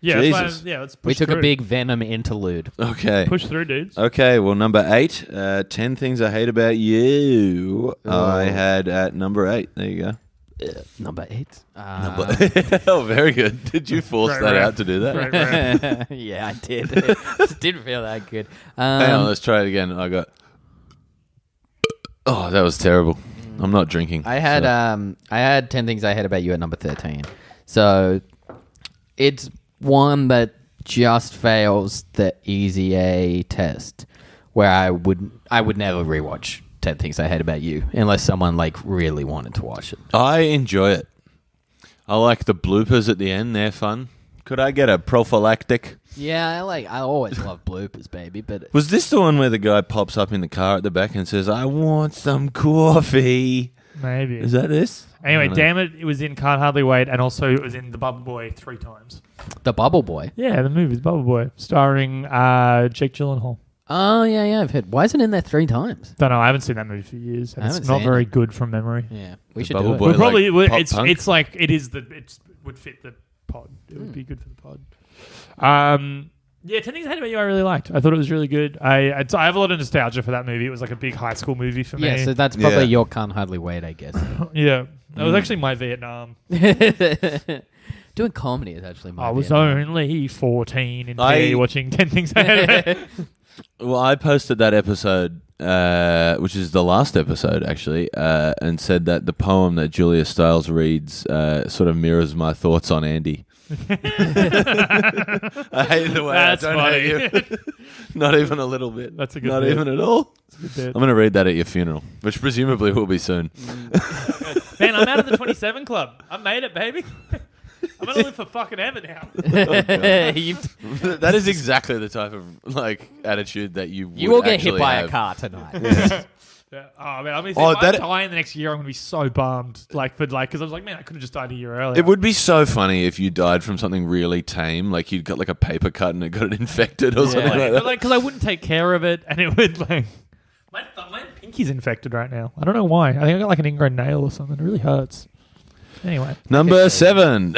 Yeah, Jesus. let's push We took through. a big Venom interlude. Okay. Push through, dudes. Okay, well, number 8, 10 Things I Hate About You. I had at number 8. There you go. Number 8. Oh, very good. Did you force Right, that right. out to do that? Right. yeah, I did. It didn't feel that good. Hang on, let's try it again. I got... Oh, that was terrible. I'm not drinking. I had so- I had 10 Things I Hate About You at number 13. So it's one that just fails the easy A test, where I would never rewatch 10 Things I Hate About You unless someone like really wanted to watch it. I enjoy it. I like the bloopers at the end. They're fun. Could I get a prophylactic? Yeah, I always love bloopers, baby, but Was this the one where the guy pops up in the car at the back and says, I want some coffee? Maybe. Is that this? Anyway, I don't know. damn it was in Can't Hardly Wait, and also it was in The Bubble Boy 3 times. The Bubble Boy. Yeah, the movie, The Bubble Boy, starring Jake Gyllenhaal. Oh, yeah, I've heard. Why is it in there 3 times? Don't know, I haven't seen that movie for years, and I it's haven't not seen very it. good from memory. Yeah, we The should Bubble do it. Boy. Well, probably like pop it's punk? it's like it is would fit the pod. It would be good for the pod. Yeah, 10 Things I Hate About You I really liked. I thought it was really good. I have a lot of nostalgia for that movie. It was like a big high school movie for me. Yeah, so that's probably Yeah. your Can't Hardly Wait, I guess. Yeah. That was actually my Vietnam. Doing comedy is actually my I was Vietnam. only 14 in I- PE watching 10 Things I Hate About You. Well, I posted that episode, which is the last episode, actually, and said that the poem that Julia Stiles reads sort of mirrors my thoughts on Andy. I hate the way That's I don't hate funny. you. Not even a little bit. That's a good Not bit. even at all. Good bit. I'm going to read that at your funeral, which presumably will be soon. Man, I'm out of the 27 club. I made it, baby. I'm going to live for fucking ever now. That is exactly the type of like attitude that you would You will get hit actually by have. a car tonight. Yeah. Oh, man, if Oh, I that- die in the next year, I'm going to be so bummed. Because I was like, man, I could have just died a year earlier. It would be so funny if you died from something really tame, like you'd got like a paper cut and it got infected or something like that. Because I wouldn't take care of it, and it would like my pinky's infected right now. I don't know why. I think I got like an ingrown nail or something. It really hurts. Anyway, Number 7,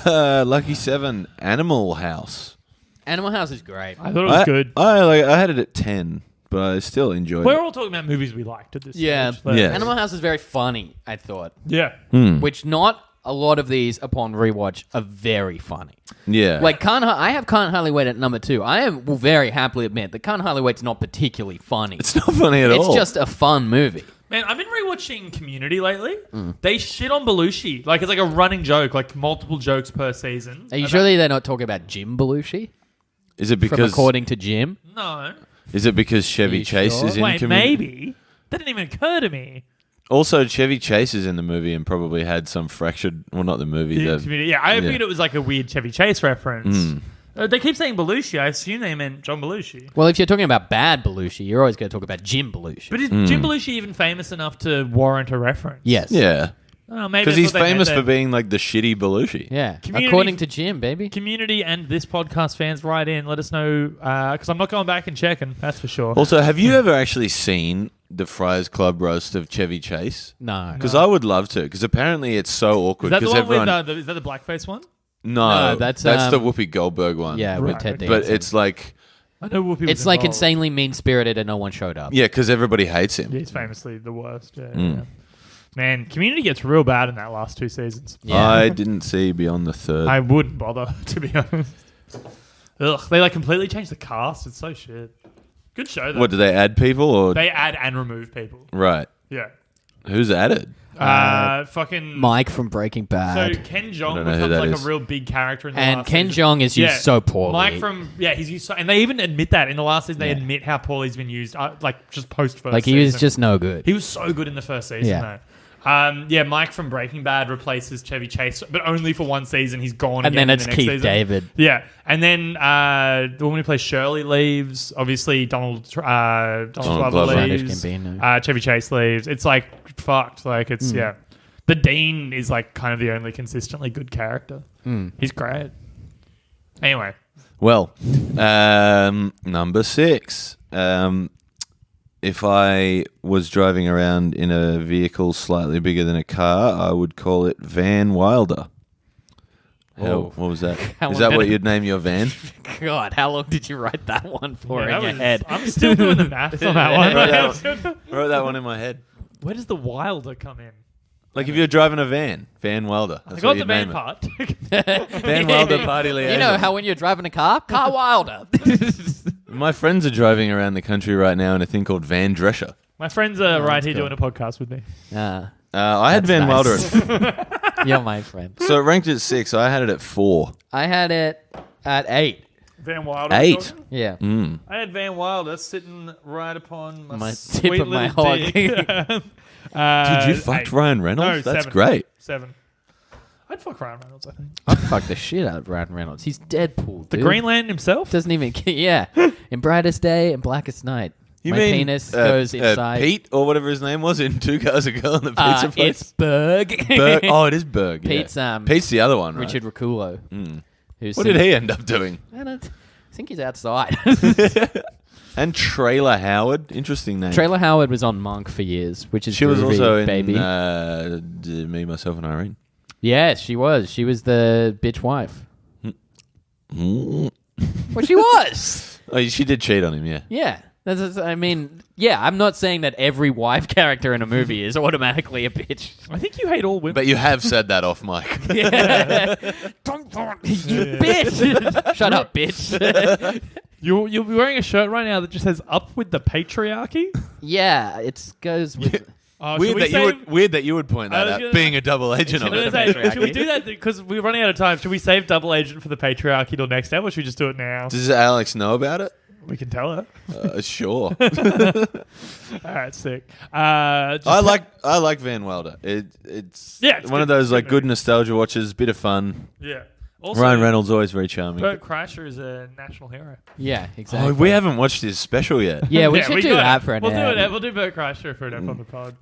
Lucky 7, Animal House. Animal House is great. I thought it was good. I had it at 10, but I still enjoyed We're it. all talking about movies we liked at this Yeah. stage. Like, Yeah. Animal House is very funny, I thought. Yeah. Which not a lot of these upon rewatch are very funny. Yeah. Like I have Can't Hardly Wait at number 2. will very happily admit that Can't Hardly Wait's not particularly funny. it's not funny at all. It's just a fun movie. Man, I've been rewatching Community lately. They shit on Belushi. Like, it's like a running joke, like multiple jokes per season. Are you sure they're not talking about Jim Belushi? Is it From because According to Jim? No. Chevy You Chase sure? is in Wait, Community? maybe. That didn't even occur to me. Also, Chevy Chase is in the movie and probably had some fractured. Well, not the movie. The, Community. Yeah, I figured it was like a weird Chevy Chase reference. They keep saying Belushi. I assume they meant John Belushi. Well, if you're talking about bad Belushi, you're always going to talk about Jim Belushi. But is Jim Belushi even famous enough to warrant a reference? Yes. yeah, Oh, maybe because that's he's what they meant famous there. for being like the shitty Belushi. Yeah. Community- According to Jim, baby. Community and this podcast fans, write in. Let us know, because I'm not going back and checking. That's for sure. Also, have you ever actually seen the Friars Club roast of Chevy Chase? No. Because I would love to. Because apparently it's so Is awkward. that the Because one everyone. with is that the blackface one? No, No, that's, the um, Whoopi Goldberg one. Yeah, Right, with Ted okay. Danson. but it's like I know Whoopi was It's like involved. insanely mean-spirited and no one showed up. yeah, because everybody hates him. Yeah, he's famously the worst. Yeah, yeah. Man, Community gets real bad in that last 2 seasons. Yeah. I didn't see beyond the third. I wouldn't bother, to be honest. Ugh, they like completely changed the cast. It's so shit. Good show though. What do they add people or They add and remove people. right? Yeah. Who's added? Fucking Mike from Breaking So Bad. Ken I Jeong don't know who becomes that like is. a real big character in the And last Ken season. Jeong is used so poorly. Mike from he's used so, and they even admit that in the last season. They Yeah. admit how poorly he's been used. Like just post first. Like, he was season. just no good. He was so good in the first season Yeah. though. Yeah, Mike from Breaking Bad replaces Chevy Chase, but only for one season. He's gone And again then in it's the next Keith season. David. Yeah, and then the woman who plays Shirley leaves. Obviously, Donald Glover Glover. leaves. Gambino. Chevy Chase leaves. It's like fucked. Like it's yeah. The Dean is like kind of the only consistently good character. He's great. Anyway, Well, number 6. If I was driving around in a vehicle slightly bigger than a car, I would call it Van Wilder. What was that? How Is long that what did it- you'd name your van? God, how long did you write that one for yeah, in your that was- head? I'm still doing the maths on that one. I wrote that one in my head. Where does the Wilder come in? Like if you're driving a van, Van Wilder. I That's got what the you'd van name part. it. Van Wilder Party Liaison. You know how when you're driving a car, Car Wilder. My friends are driving around the country right now in a thing called Van Drescher. My friends are right that's here cool. doing a podcast with me. I had That's Van nice. Wilder. You're my friend. So it ranked at 6. I had it at 4. I had it at 8. Van Wilder. 8. Yeah. I had Van Wilder sitting right upon my tip sweet of my little hog. dick. Did you fuck 8. Ryan Reynolds? No, That's 7. great. 7. I'd fuck Ryan Reynolds, I think. I'd fuck the shit out of Ryan Reynolds. He's Deadpool, The dude. Green Lantern himself? Doesn't even... Yeah. In Brightest Day and Blackest Night. You my mean penis goes inside. Pete or whatever his name was in Two Guys a Girl in the Pizza Place? It's Berg. Berg. Oh, it is Berg. Yeah. Pete's, Pete's the other one, right? Richard Raculo. Who's What did he end up doing? I think he's outside. And Trailer Howard. Interesting name. Trailer Howard was on Monk for years, which is She was groovy, also in baby. Me, Myself, and Irene. Yes, she was. She was the bitch wife. Mm. Well, she was. Oh, she did cheat on him, yeah. Yeah. I mean, yeah, I'm not saying that every wife character in a movie is automatically a bitch. I think you hate all women. But you have said that off mic. You bitch. Shut up, bitch. You're wearing a shirt right now that just says "Up with the patriarchy." Yeah, it goes with... Weird that you would point I that was out, gonna- being a double agent of I was it. gonna say, should we do that? Because we're running out of time. Should we save Double Agent for the patriarchy till next time, or should we just do it now? Does Alex know about it? We can tell her. Sure. All right, sick. I like Van Wilder. It's it's one good. of those It's like good good movie. nostalgia watches, bit of fun. Yeah. Also, Ryan Reynolds always very charming. Bert Kreischer is a national hero. Yeah, exactly. Oh, we haven't watched his special yet. Yeah, we should do got that it. for an We'll do ad. it. We'll do Bert Kreischer for an ep on the pod.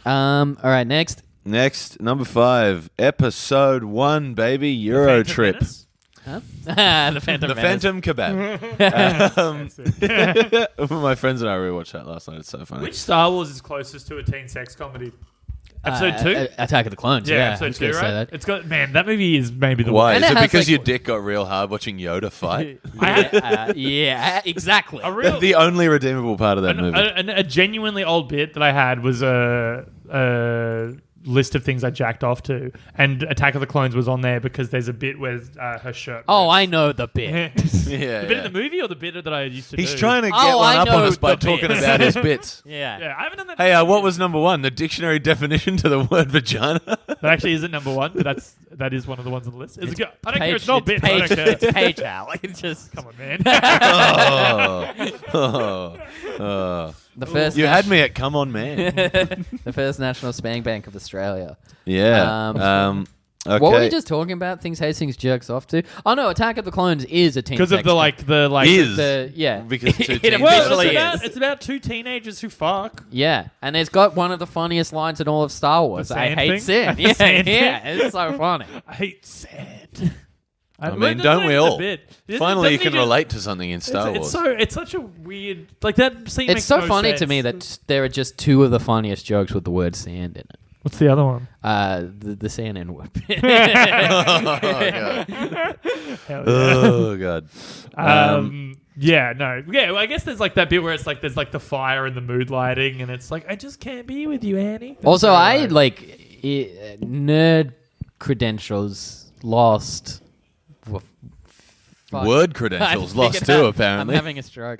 All right, next. Next, number 5, episode 1, baby, Euro Phantom Trip. Menace? Huh? The Phantom The Menace. Phantom Kebab. That's it. My friends and I rewatched that last night. It's so funny. Which Star Wars is closest to a teen sex comedy? Episode 2? Attack of the Clones. Yeah, I episode was 2, gonna right? say that. It's got that movie is maybe the Why? And Is it it has, because like- your dick got real hard watching Yoda fight? Yeah, exactly. a real The only redeemable part of that movie. a genuinely old bit that I had was a list of things I jacked off to, and Attack of the Clones was on there because there's a bit where her shirt. Oh, I know the bit. Yeah, the bit in the movie or the bit that I used to He's do? trying to get Oh, one I up on know us by the talking bits. about his bits. Yeah. Yeah, I haven't done that. Hey, what was number 1? The dictionary definition to the word vagina? That actually isn't number 1, but that is one of the ones on the list. I don't care. It's not bit. I Page, don't care. it's page Al. It's just Come on, man. the first. You had me at come on, man. The first National Spang Bank of Australia. Yeah. Okay. What were we just talking about? Things Hastings jerks off to? Oh no, Attack of the Clones is a teen. Because of the Is. yeah. Because two It teens. Well, officially it's is. about two teenagers who fuck. Yeah, and it's got one of the funniest lines in all of Star Wars. The I sand hate thing? sand. The Yeah, sand yeah, thing? it's so funny. I hate sand. I mean, don't we all? Finally, you can relate. relate to something in Star Wars. It's Such a weird that scene. It's makes so no funny sense. to me that there are just two of the funniest jokes with the word sand in it. What's the other one? The sand N word. Oh, God. Hell yeah. Oh, God. Yeah, no. Yeah, well, I guess there's like that bit where it's like there's like the fire and the mood lighting, and it's like I just can't be with you, Annie. That's Also, very I low. like nerd credentials lost. Fuck. Word credentials I lost figured too, out- apparently. I'm having a stroke.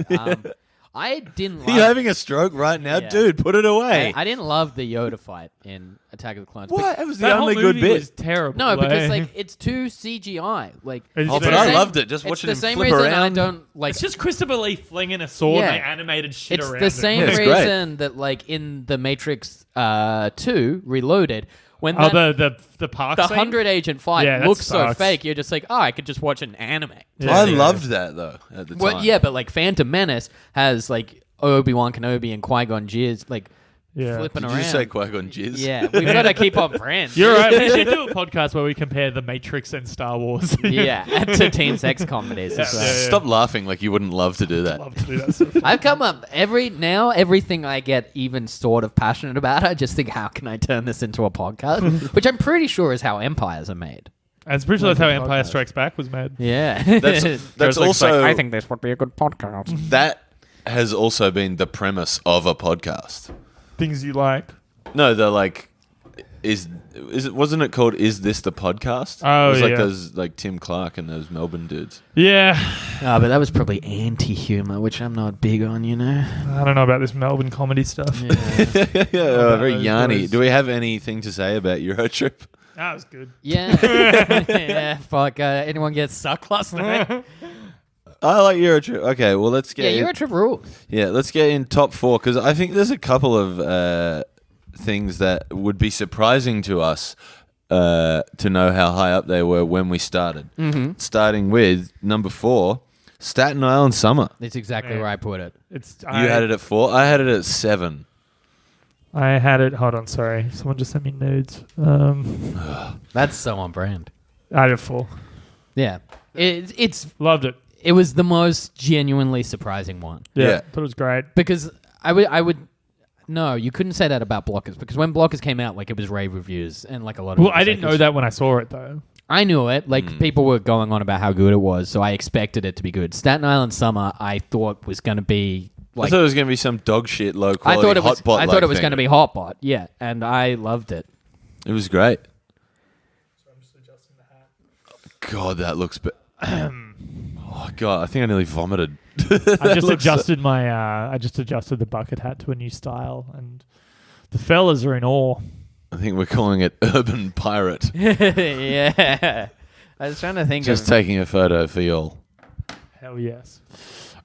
I didn't Are you love having a stroke right now? Yeah. Dude, put it away. I didn't love the Yoda fight in Attack of the Clones. What? That was the That only whole good movie bit. was terrible. No, because like it's too CGI. Like, It's Oh, the but I same- loved it. Just it's watching the him same flip reason I around. don't like. it's just Christopher Lee flinging a sword Yeah. and they animated shit It's around the it. same Yeah, it's great. reason that like in the Matrix 2 Reloaded, when Oh, that, the park the scene? 100 agent fight Yeah, that looks so sucks. fake, you're just like, oh, I could just watch an anime. Yeah. I loved that though at the time. Well, yeah, but like Phantom Menace has like Obi-Wan Kenobi and Qui-Gon Jizz like Yeah. flipping Did around. you say Qui-Gon Jizz? Yeah, we've got to keep on brand. You're right. We should do a podcast where we compare The Matrix and Star Wars. Yeah, to Team Sex comedies as well. Yeah. Stop laughing like you wouldn't love to do that. Love to do that stuff. I've come up everything I get even sort of passionate about. I just think, how can I turn this into a podcast? Which I'm pretty sure is how empires are made. I'm pretty sure that's how Empire Strikes Back was made. Yeah, That's George Lucas also- I think this would be a good podcast. That has also been the premise of a podcast. Things you like. No, they're like, is it? Wasn't it called "Is This the Podcast"? Oh, it was like yeah. those like Tim Clark and those Melbourne dudes. Yeah. Oh, but that was probably anti-humor, which I'm not big on, you know. I don't know about this Melbourne comedy stuff. Yeah. Very those yarny. boys. Do we have anything to say about Eurotrip? That was good. Yeah. Yeah. Fuck. Anyone get sucked last night? I like Eurotrip. Okay, well let's Yeah, get Eurotrip rules. let's get in top 4 because I think there's a couple of things that would be surprising to us to know how high up they were when we started. Mm-hmm. Starting with number 4, Staten Island Summer. That's exactly Yeah. where I put it. You had it at 4. I had it at 7. I had it. Hold on, sorry. Someone just sent me nudes. That's so on brand. I had it 4. Yeah. It's Loved it. it was the most genuinely surprising one. Yeah. Thought it was great. Because I would no, you couldn't say that about Blockers because when Blockers came out, like it was rave reviews and like a lot of Well, people I say didn't know 'cause that when I saw it though. I knew it. Like people were going on about how good it was, so I expected it to be good. Staten Island Summer, I thought was going to be I like thought it was going to be some dog shit low I quality thought it was hotbot. I thought it was going to be Hotbot. Yeah, and I loved it. It was great. God, that looks. Oh God, I think I nearly vomited. I just adjusted my. I just adjusted the bucket hat to a new style, and the fellas are in awe. I think we're calling it Urban Pirate. Yeah. I was trying to think Just of taking a photo for y'all. Hell yes.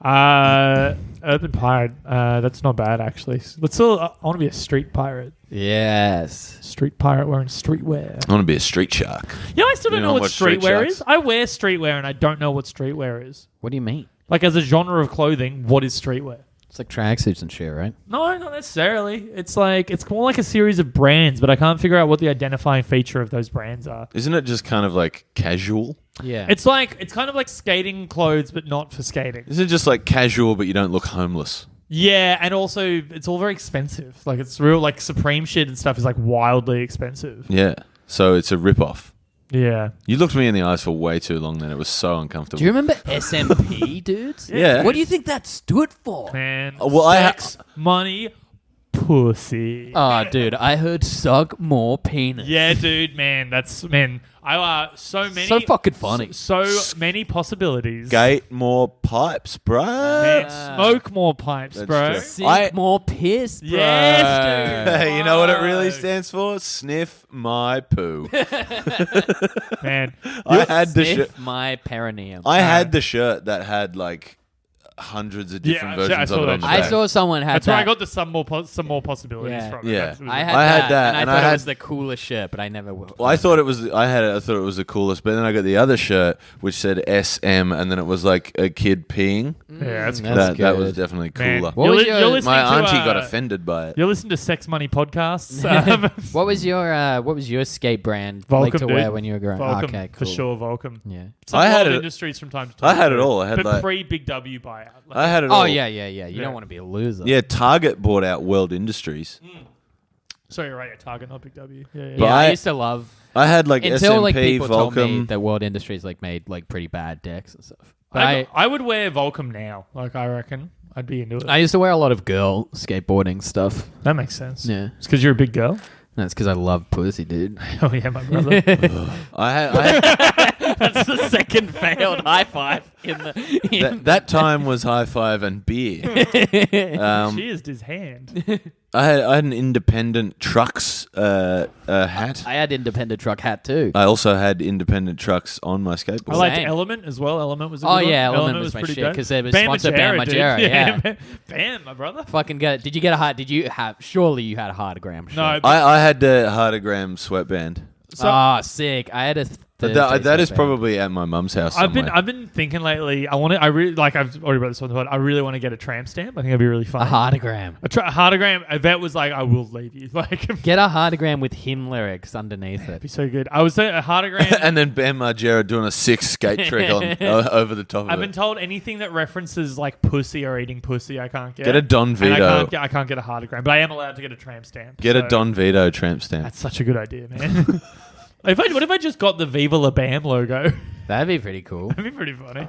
Urban pirate. That's not bad actually. Let's all. I want to be a street pirate. yes. Street pirate wearing streetwear. I want to be a street shark. Yeah, I still don't You know know what what street streetwear sharks? is. I wear streetwear and I don't know what streetwear is. What do you mean? Like as a genre of clothing, what is streetwear? It's like tracksuits and shit, right? No, not necessarily. It's more like a series of brands, but I can't figure out what the identifying feature of those brands are. Isn't it just kind of like casual? Yeah. It's kind of like skating clothes, but not for skating. Isn't it just like casual, but you don't look homeless? Yeah, and also it's all very expensive. Like it's real, like Supreme shit and stuff is like wildly expensive. Yeah. So it's a rip-off. Yeah. You looked me in the eyes for way too long then. It was so uncomfortable. do you remember SMP, dudes? Yeah. What do you think that stood for? Man, Well, sex, money, pussy. Oh, dude, I heard suck more penis. Yeah, dude, man, so many, So fucking funny. So many possibilities. Gate more pipes, bro. Man, smoke more pipes, That's bro. true. Sink more piss, bro. Yes, dude. Hey, you know what it really Fuck. stands for? Sniff my poo. Man, I had the Sniff shirt. my perineum. I had the shirt that had like hundreds of different Yeah, I versions saw of it that on the shit. back. I saw someone had that's that. where I got some more possibilities Yeah. from. Yeah. That's- I had I had that, that, and I and thought I it had- was the coolest shirt, but I never will. Well, I thought it was. I thought it was the coolest, but then I got the other shirt which said SM, and then it was like a kid peeing. Yeah, that's cool. That's That was good. definitely Man, cooler. What was your- you're listening My to, auntie got offended by it. You're listening to Sex Money podcasts. What was your skate brand Volcom, like to wear dude. when you were growing Volcom, up? Okay, cool. for sure, Volcom. Yeah. Some I had World it- Industries from time to time. I had it too. all. I had but like pre-Big W buyout. Like, I had it Oh all. yeah. You Yeah. don't want to be a loser. Yeah, Target bought out World Industries. So you're right, yeah, Target, not Big W. Yeah, yeah. But Yeah, I I- used to love I had like until SMP, like people told me Volcom. that World Industries like made like pretty bad decks and stuff. But I would wear Volcom now. Like, I reckon. I'd be into it. I used to wear a lot of girl skateboarding stuff. That makes sense. Yeah, It's because you're a big girl? that's because I love pussy, dude. Oh, yeah, my brother. I had That's the second failed high five in the. That time was high five and beer. Cheers to his hand. I had an independent trucks hat. I had independent truck hat too. I also had independent trucks on my skateboard. I liked Same. Element as well. Element was a Oh good yeah, one. Element was my pretty shit dope. because they were sponsored Bam dude. Margera. Yeah. Bam, my brother. Fucking get it. Did you get a hard? Did you have? Surely you had a hardogram. Shirt. No, I had the Hardogram sweatband. Sick. I had a. But that is probably at my mum's house. I've somewhere. been thinking lately. I've already brought this on the pod. I really want to get a tramp stamp. I think it'd be really fun. A hardogram. A hardogram. Yvette was like, "I will leave you." Like, Get a hardogram with him lyrics underneath it. be so good. I was saying a hardogram. And then Bam Margera doing a 6 skate trick on over the top of I've it. been told anything that references like pussy or eating pussy, I can't get. Get a Don And Vito. I can't get a hardogram, but I am allowed to get a tramp stamp. Get so a Don Vito tramp stamp. That's such a good idea, man. What if I just got the Viva La Bam logo? That'd be pretty cool. That'd be pretty funny.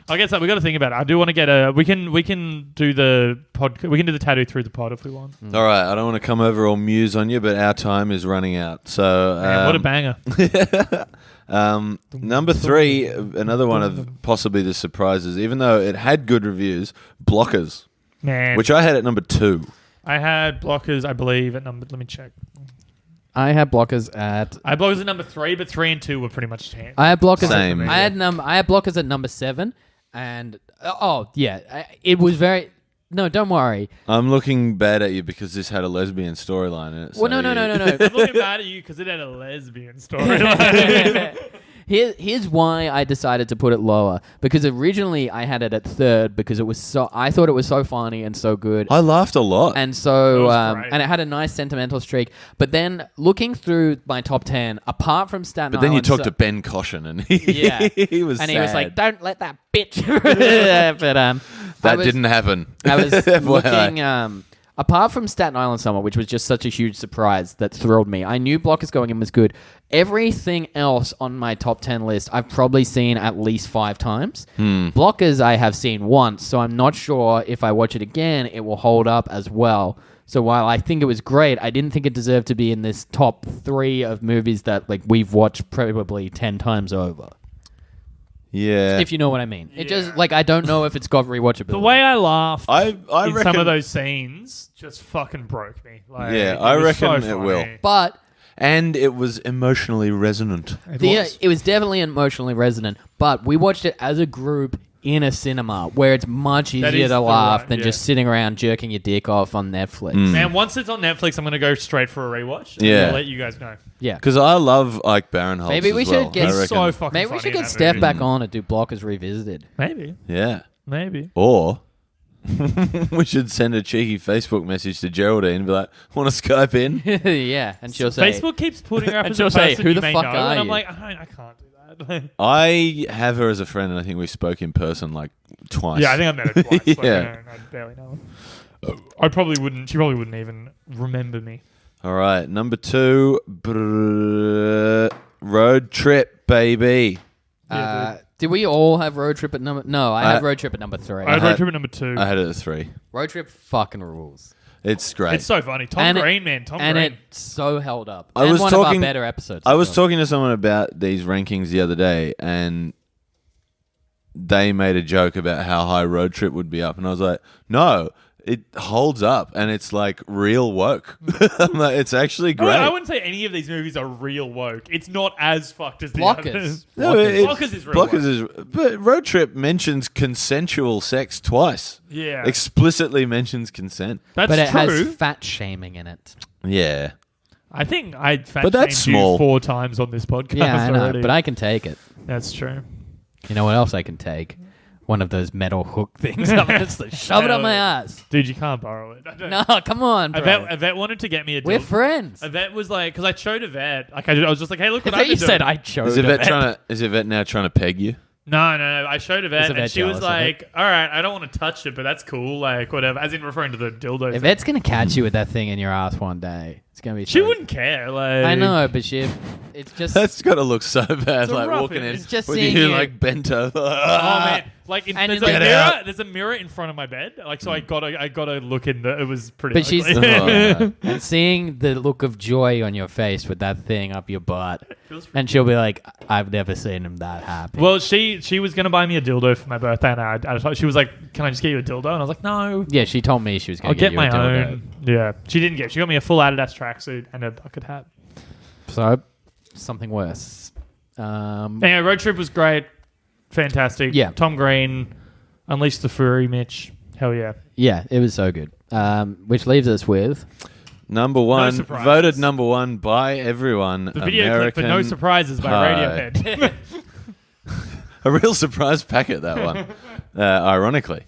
I guess we got to think about it. I do want to get a. We can do the pod. We can do the tattoo through the pod if we want. All right, I don't want to come over all muse on you, but our time is running out. So Man, what a banger! Number 3, another one of possibly the surprises, even though it had good reviews, Blockers, Man, which I had at number 2. I had Blockers, I believe, at number. Let me check. I had blockers at. I had Blockers at number 3, but 3 and 2 were pretty much 10. I had blockers. Same. I had blockers at number 7, and it was very. No, don't worry. I'm looking bad at you because this had a lesbian storyline in it. Well, no. I'm looking mad at you because it had a lesbian storyline. Here's why I decided to put it lower, because originally I had it at 3rd because I thought it was so funny and so good. I laughed a lot. And so, That was great. and it had a nice sentimental streak. But then looking through my top 10, apart from Staten But then you Island, talked to Ben Caution and he, Yeah. he was and sad. he was like, "Don't let that bitch." But that didn't happen. I was FYI. looking. Apart from Staten Island Summer, which was just such a huge surprise that thrilled me, I knew Blockers going in was good. Everything else on my top 10 list, I've probably seen at least 5 times. Blockers I have seen once, so I'm not sure if I watch it again, it will hold up as well. So while I think it was great, I didn't think it deserved to be in this top 3 of movies that like we've watched probably 10 times over. Yeah. If you know what I mean. It just, like, I don't know if it's got rewatchability. The way I laughed I in reckon some of those scenes just fucking broke me. Like, Yeah, it I was reckon so it will. funny. But and it was emotionally resonant. it was definitely emotionally resonant, but we watched it as a group in a cinema where it's much That easier is to the laugh right- than yeah. just sitting around jerking your dick off on Netflix. Man, once it's on Netflix, I'm going to go straight for a rewatch. And Yeah. I'll let you guys know. Yeah. Because I love Ike Barinholtz. Maybe we as should well. get I reckon. So fucking Maybe we funny should in get that Steph movie. back on and do Blockers Revisited. Maybe. Yeah. Maybe. Or we should send a cheeky Facebook message to Geraldine and be like, want to Skype in? Yeah, and she'll say, Facebook keeps putting her up And as a she'll say, person "Who you the may fuck know," are and I'm you? like, I can't do that. I have her as a friend, and I think we spoke in person like twice. Yeah, I think I've met her twice. Like, Yeah. I barely know her. I probably wouldn't. She probably wouldn't even remember me. All right, number 2, Road Trip, baby. did we all have Road Trip at number... No, I had I- Road Trip at number 3. I had had- Road Trip at number 2. I had it at 3. Road Trip fucking rules. It's great. It's so funny. Tom And it- Green, man. Tom And Green. it's so held up. I and was one of talking- our better episodes. I as was well. talking to someone about these rankings the other day, and they made a joke about how high Road Trip would be up, and I was like, no, it holds up, and it's like real woke. I'm like, it's actually great. I wouldn't say any of these movies are real woke. It's not as fucked as the Blockers. others. No, Blockers is real Blockers is, but Road Trip mentions consensual sex twice. Yeah. Explicitly mentions consent. That's But it true. has fat shaming in it. Yeah. I think I fat But that's shamed you small. 4 times on this podcast Yeah, I know, already. but I can take it. That's true. You know what else I can take? One of those metal hook things. I'm just like, shove it up my ass. Dude, you can't borrow it. I don't No, come on, bro. Yvette wanted to get me a We're dildo. friends. Yvette was like, because I showed Yvette, like I was just like, hey, look I what thought I've you been said doing. I chose Is Yvette it. is Yvette now trying to peg you? No. I showed Yvette, Is and Yvette she was jealous of like, all right, I don't want to touch it, but that's cool, like whatever. As in referring to the dildo. thing. Yvette's gonna catch you with that thing in your ass one day. It's gonna be. She so- wouldn't care. Like I know, but It's just That's got to look so bad, a like rough walking in It's just with seeing you you. like bent over. Oh man! Like And there's it's a like- mirror. Get out. There's a mirror in front of my bed. Like so, I gotta look in the. It was pretty. But she's ugly. Oh, no. and seeing the look of joy on your face with that thing up your butt, and she'll be like, "I've never seen him that happy." Well, she was gonna buy me a dildo for my birthday, and she was like, "Can I just get you a dildo?" And I was like, "No, yeah, she told me she was going I'll to get you my a dildo. own." Yeah, she didn't get. She got me a full Adidas tracksuit and a bucket hat. So something worse. Anyway, road trip was great, fantastic. Yeah. Tom Green, Unleash the Fury, Mitch. Hell yeah. Yeah, it was so good. Which leaves us with Number one, surprises. voted number one by everyone. The video American clip for No Surprises by Pie. Radiohead. A real surprise packet, that one. Ironically.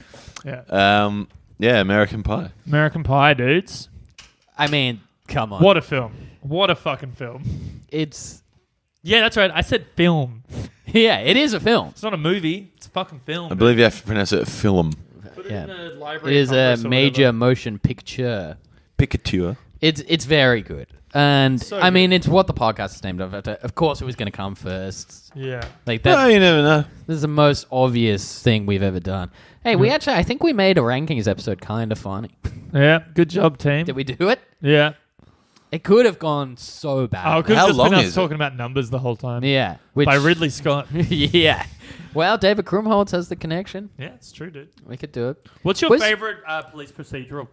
Yeah. Yeah, American Pie. American Pie, dudes. I mean, come on. What a film. What a fucking film. It's Yeah, that's right. I said film. yeah, it is a film. It's not a movie. It's a fucking film. I believe you have to pronounce it film. Put it Yeah. in the It Library of is a Congress or major whatever. motion picture. Pikachu. It's very good. And So I mean, good. it's what the podcast is named after. Of course, it was going to come first. Yeah. Like Oh, that. you never know. This is the most obvious thing we've ever done. Hey, we actually, I think we made a rankings episode kind of funny. Yeah. Good job, team. Did we do it? Yeah. It could have gone so bad. Oh, it could How have just long been is us it? talking about numbers the whole time. Yeah. Which, By Ridley Scott. yeah. Well, David Krumholtz has the connection. Yeah, it's true, dude. We could do it. What's your Was- favorite police procedural?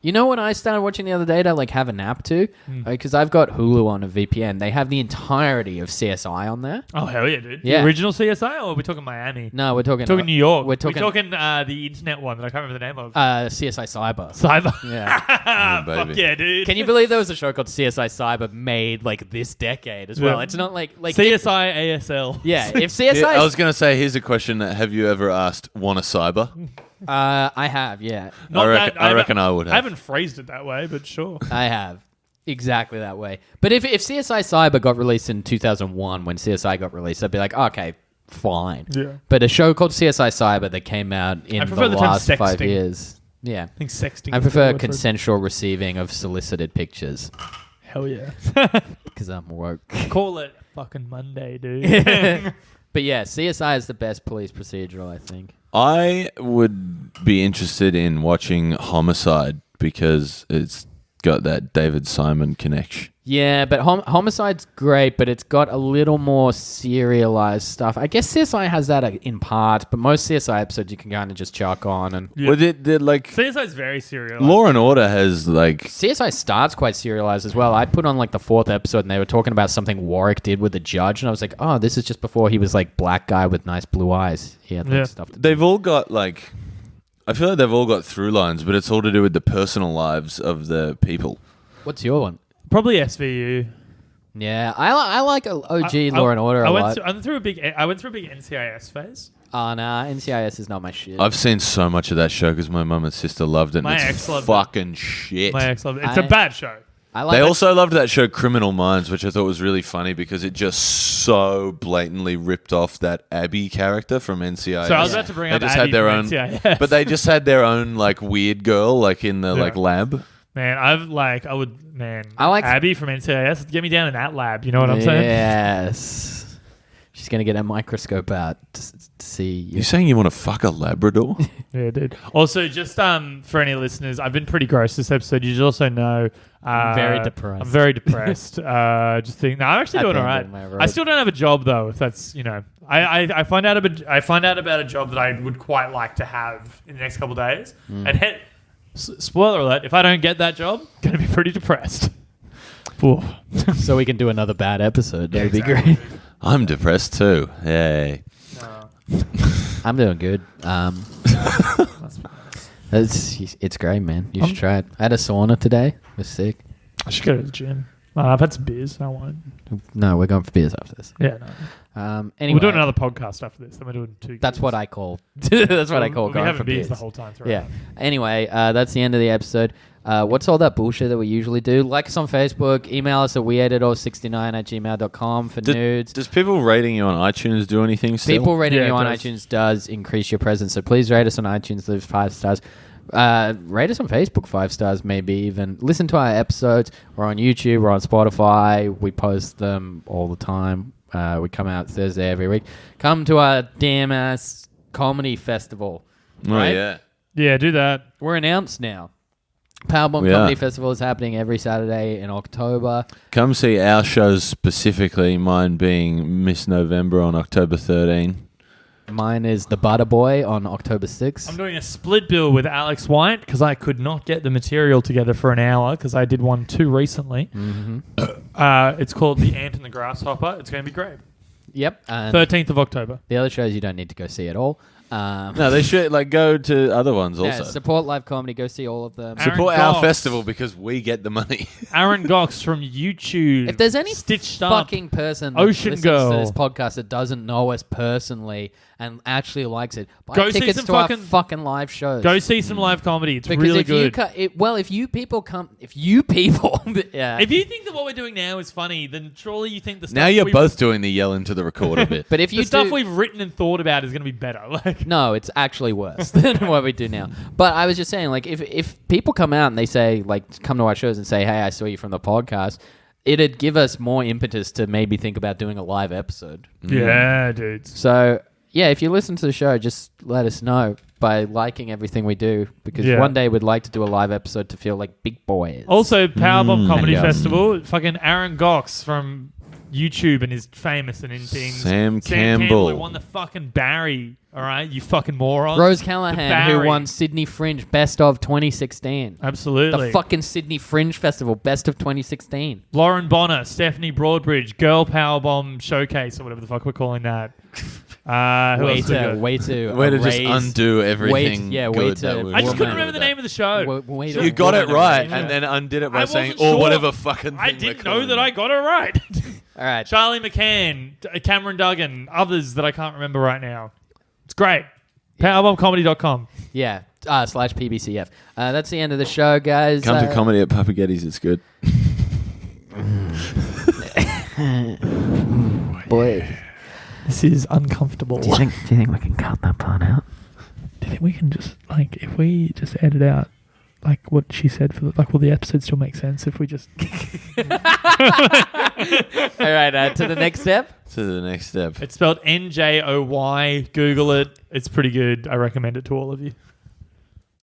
You know what I started watching the other day to like have a nap to? Because I've got Hulu on a VPN. They have the entirety of CSI on there. Oh, hell yeah, dude. Yeah. The original CSI, or are we talking Miami? No, we're talking Talking New York. We're talking the internet one that I can't remember the name of. CSI Cyber. Cyber. Yeah. Oh, Fuck baby. yeah, dude. Can you believe there was a show called CSI Cyber made like this decade as well? Yeah. It's not like CSI ASL. Yeah, if CSI, Yeah, I was going to say, here's a question. Have you ever asked, want a cyber? I have, yeah, Not that- I reckon I would have. I haven't phrased it that way, but sure. I have exactly that way. But if CSI Cyber got released in 2001 when CSI got released, I'd be like, okay, fine. Yeah. But a show called CSI Cyber that came out in I the prefer the term last 5 sexting. years, yeah, I think sexting. I is the prefer word for it. consensual receiving of solicited pictures Hell yeah. because I'm woke. Call it fucking Monday, dude. But yeah, CSI is the best police procedural, I think. I would be interested in watching Homicide because it's got that David Simon connection. Yeah, but Homicide's great, but it's got a little more serialized stuff. I guess CSI has that in part, but most CSI episodes you can kind of just chuck on. And Yeah. Well, did like CSI is very serial. Law and Order has like CSI starts quite serialized as well. I put on like the 4th episode, and they were talking about something Warwick did with the judge, and I was like, oh, this is just before he was like black guy with nice blue eyes. He had like, Yeah. stuff. they've all got like I feel like they've all got through lines, but it's all to do with the personal lives of the people. What's your one? Probably SVU. Yeah, I like OG Law and Order I a went lot. through, I went through a big NCIS phase. Oh, nah, NCIS is not my shit. I've seen so much of that show because my mum and sister loved it. And My it's ex loved it. fucking shit. My ex loved it. It's a bad show. I like They that- also loved that show Criminal Minds, which I thought was really funny because it just so blatantly ripped off that Abby character from NCIS. So I was about to bring They up just Abby had their from own, NCIS. but they just had their own like weird girl like in the like lab. Man, I like Abby from NCIS. Get me down in that lab. You know what I'm saying? Yes. She's going to get a microscope out to see you. You saying you want to fuck a Labrador? Yeah, dude. Also, just for any listeners, I've been pretty gross this episode. You should also know I'm very depressed. I'm very depressed. Just think. No, I'm actually doing all right. Abandoned my road. I still don't have a job though. If that's I find out about a job that I would quite like to have in the next couple of days. And spoiler alert: if I don't get that job, I'm gonna be pretty depressed. Oof. So we can do another bad episode. That'd be exactly. great. I'm depressed too. Yay. I'm doing good. It's great, man. You should try it. I had a sauna today. It was sick. I should go to the gym. I've had some beers. I won't. No, we're going for beers after this. Yeah, no. Anyway, We're doing another podcast after this. Then we're doing 2. That's games. what I call. That's what I call We'll be going having for beers beers the whole time. Throughout. Yeah. Anyway, that's the end of the episode. What's all that bullshit that we usually do? Like us on Facebook. Email us at weeditall69@gmail.com for nudes. Does people rating you on iTunes do anything still? People rating Yeah, you it on does. iTunes does increase your presence. So please rate us on iTunes. Leave 5 stars. Rate us on Facebook, 5 stars, maybe even. Listen to our episodes. We're on YouTube. We're on Spotify. We post them all the time. We come out Thursday every week. Come to our damn ass comedy festival. Right? Oh, yeah. Yeah, do that. We're announced now. Powerbomb Comedy Festival is happening every Saturday in October. Come see our shows specifically, mine being Miss November on October 13. Mine is The Butter Boy on October 6th. I'm doing a split bill with Alex White because I could not get the material together for an hour because I did one too recently. Mm-hmm. It's called The Ant and the Grasshopper. It's going to be great. Yep. And 13th of October. the other shows you don't need to go see at all. No, they should go to other ones also. Support live comedy. Go see all of them. Support Aaron our Gox. festival because we get the money. Aaron Gox from YouTube. If there's any stitched fucking person that Ocean listens Girl. to this podcast that doesn't know us personally and actually likes it, buy Go see tickets some to our fucking live shows. Go see some live comedy. It's because really if good. if you people come, yeah. If you think that what we're doing now is funny, then surely you think the stuff Now you're we've- both doing the yell into the recorder bit. But if you the stuff do, we've written and thought about is going to be better. Like, no, it's actually worse than what we do now. But I was just saying, like, if people come out and they say, like, come to our shows and say, hey, I saw you from the podcast, it'd give us more impetus to maybe think about doing a live episode. yeah, dudes. So, yeah, if you listen to the show, just let us know by liking everything we do, because Yeah. one day we'd like to do a live episode to feel like big boys. Also, Powerbomb Comedy Yeah. Festival. Fucking Aaron Gox from YouTube and is famous and in things. Sam Campbell. who won the fucking Barry. All right, you fucking moron. Rose The Callahan, who Barry. won Sydney Fringe Best of 2016. Absolutely. The fucking Sydney Fringe Festival Best of 2016. Lauren Bonner, Stephanie Broadbridge, Girl Powerbomb Showcase, or whatever the fuck we're calling that. Who Way else we got? to Way to just erase- undo everything way good to- that we I just couldn't Woman. remember the name of the show. way You to got it woman right, erase. and then undid it I by saying, wasn't sure. whatever fucking thing I we're didn't know calling that it. I got it right. All right. Charlie McCann, Cameron Duggan, others that I can't remember right now. It's great. Powerbombcomedy.com. Yeah. /PBCF. That's the end of the show, guys. Come to comedy at Papagetti's, it's good. Boy. This is uncomfortable. Do you think we can cut that part out? Do you think we can just, like, if we just edit out, like, what she said for the, like, will the episode still make sense if we just... All right. To the next step. To the next step. It's spelled NJOY. Google it. It's pretty good. I recommend it to all of you.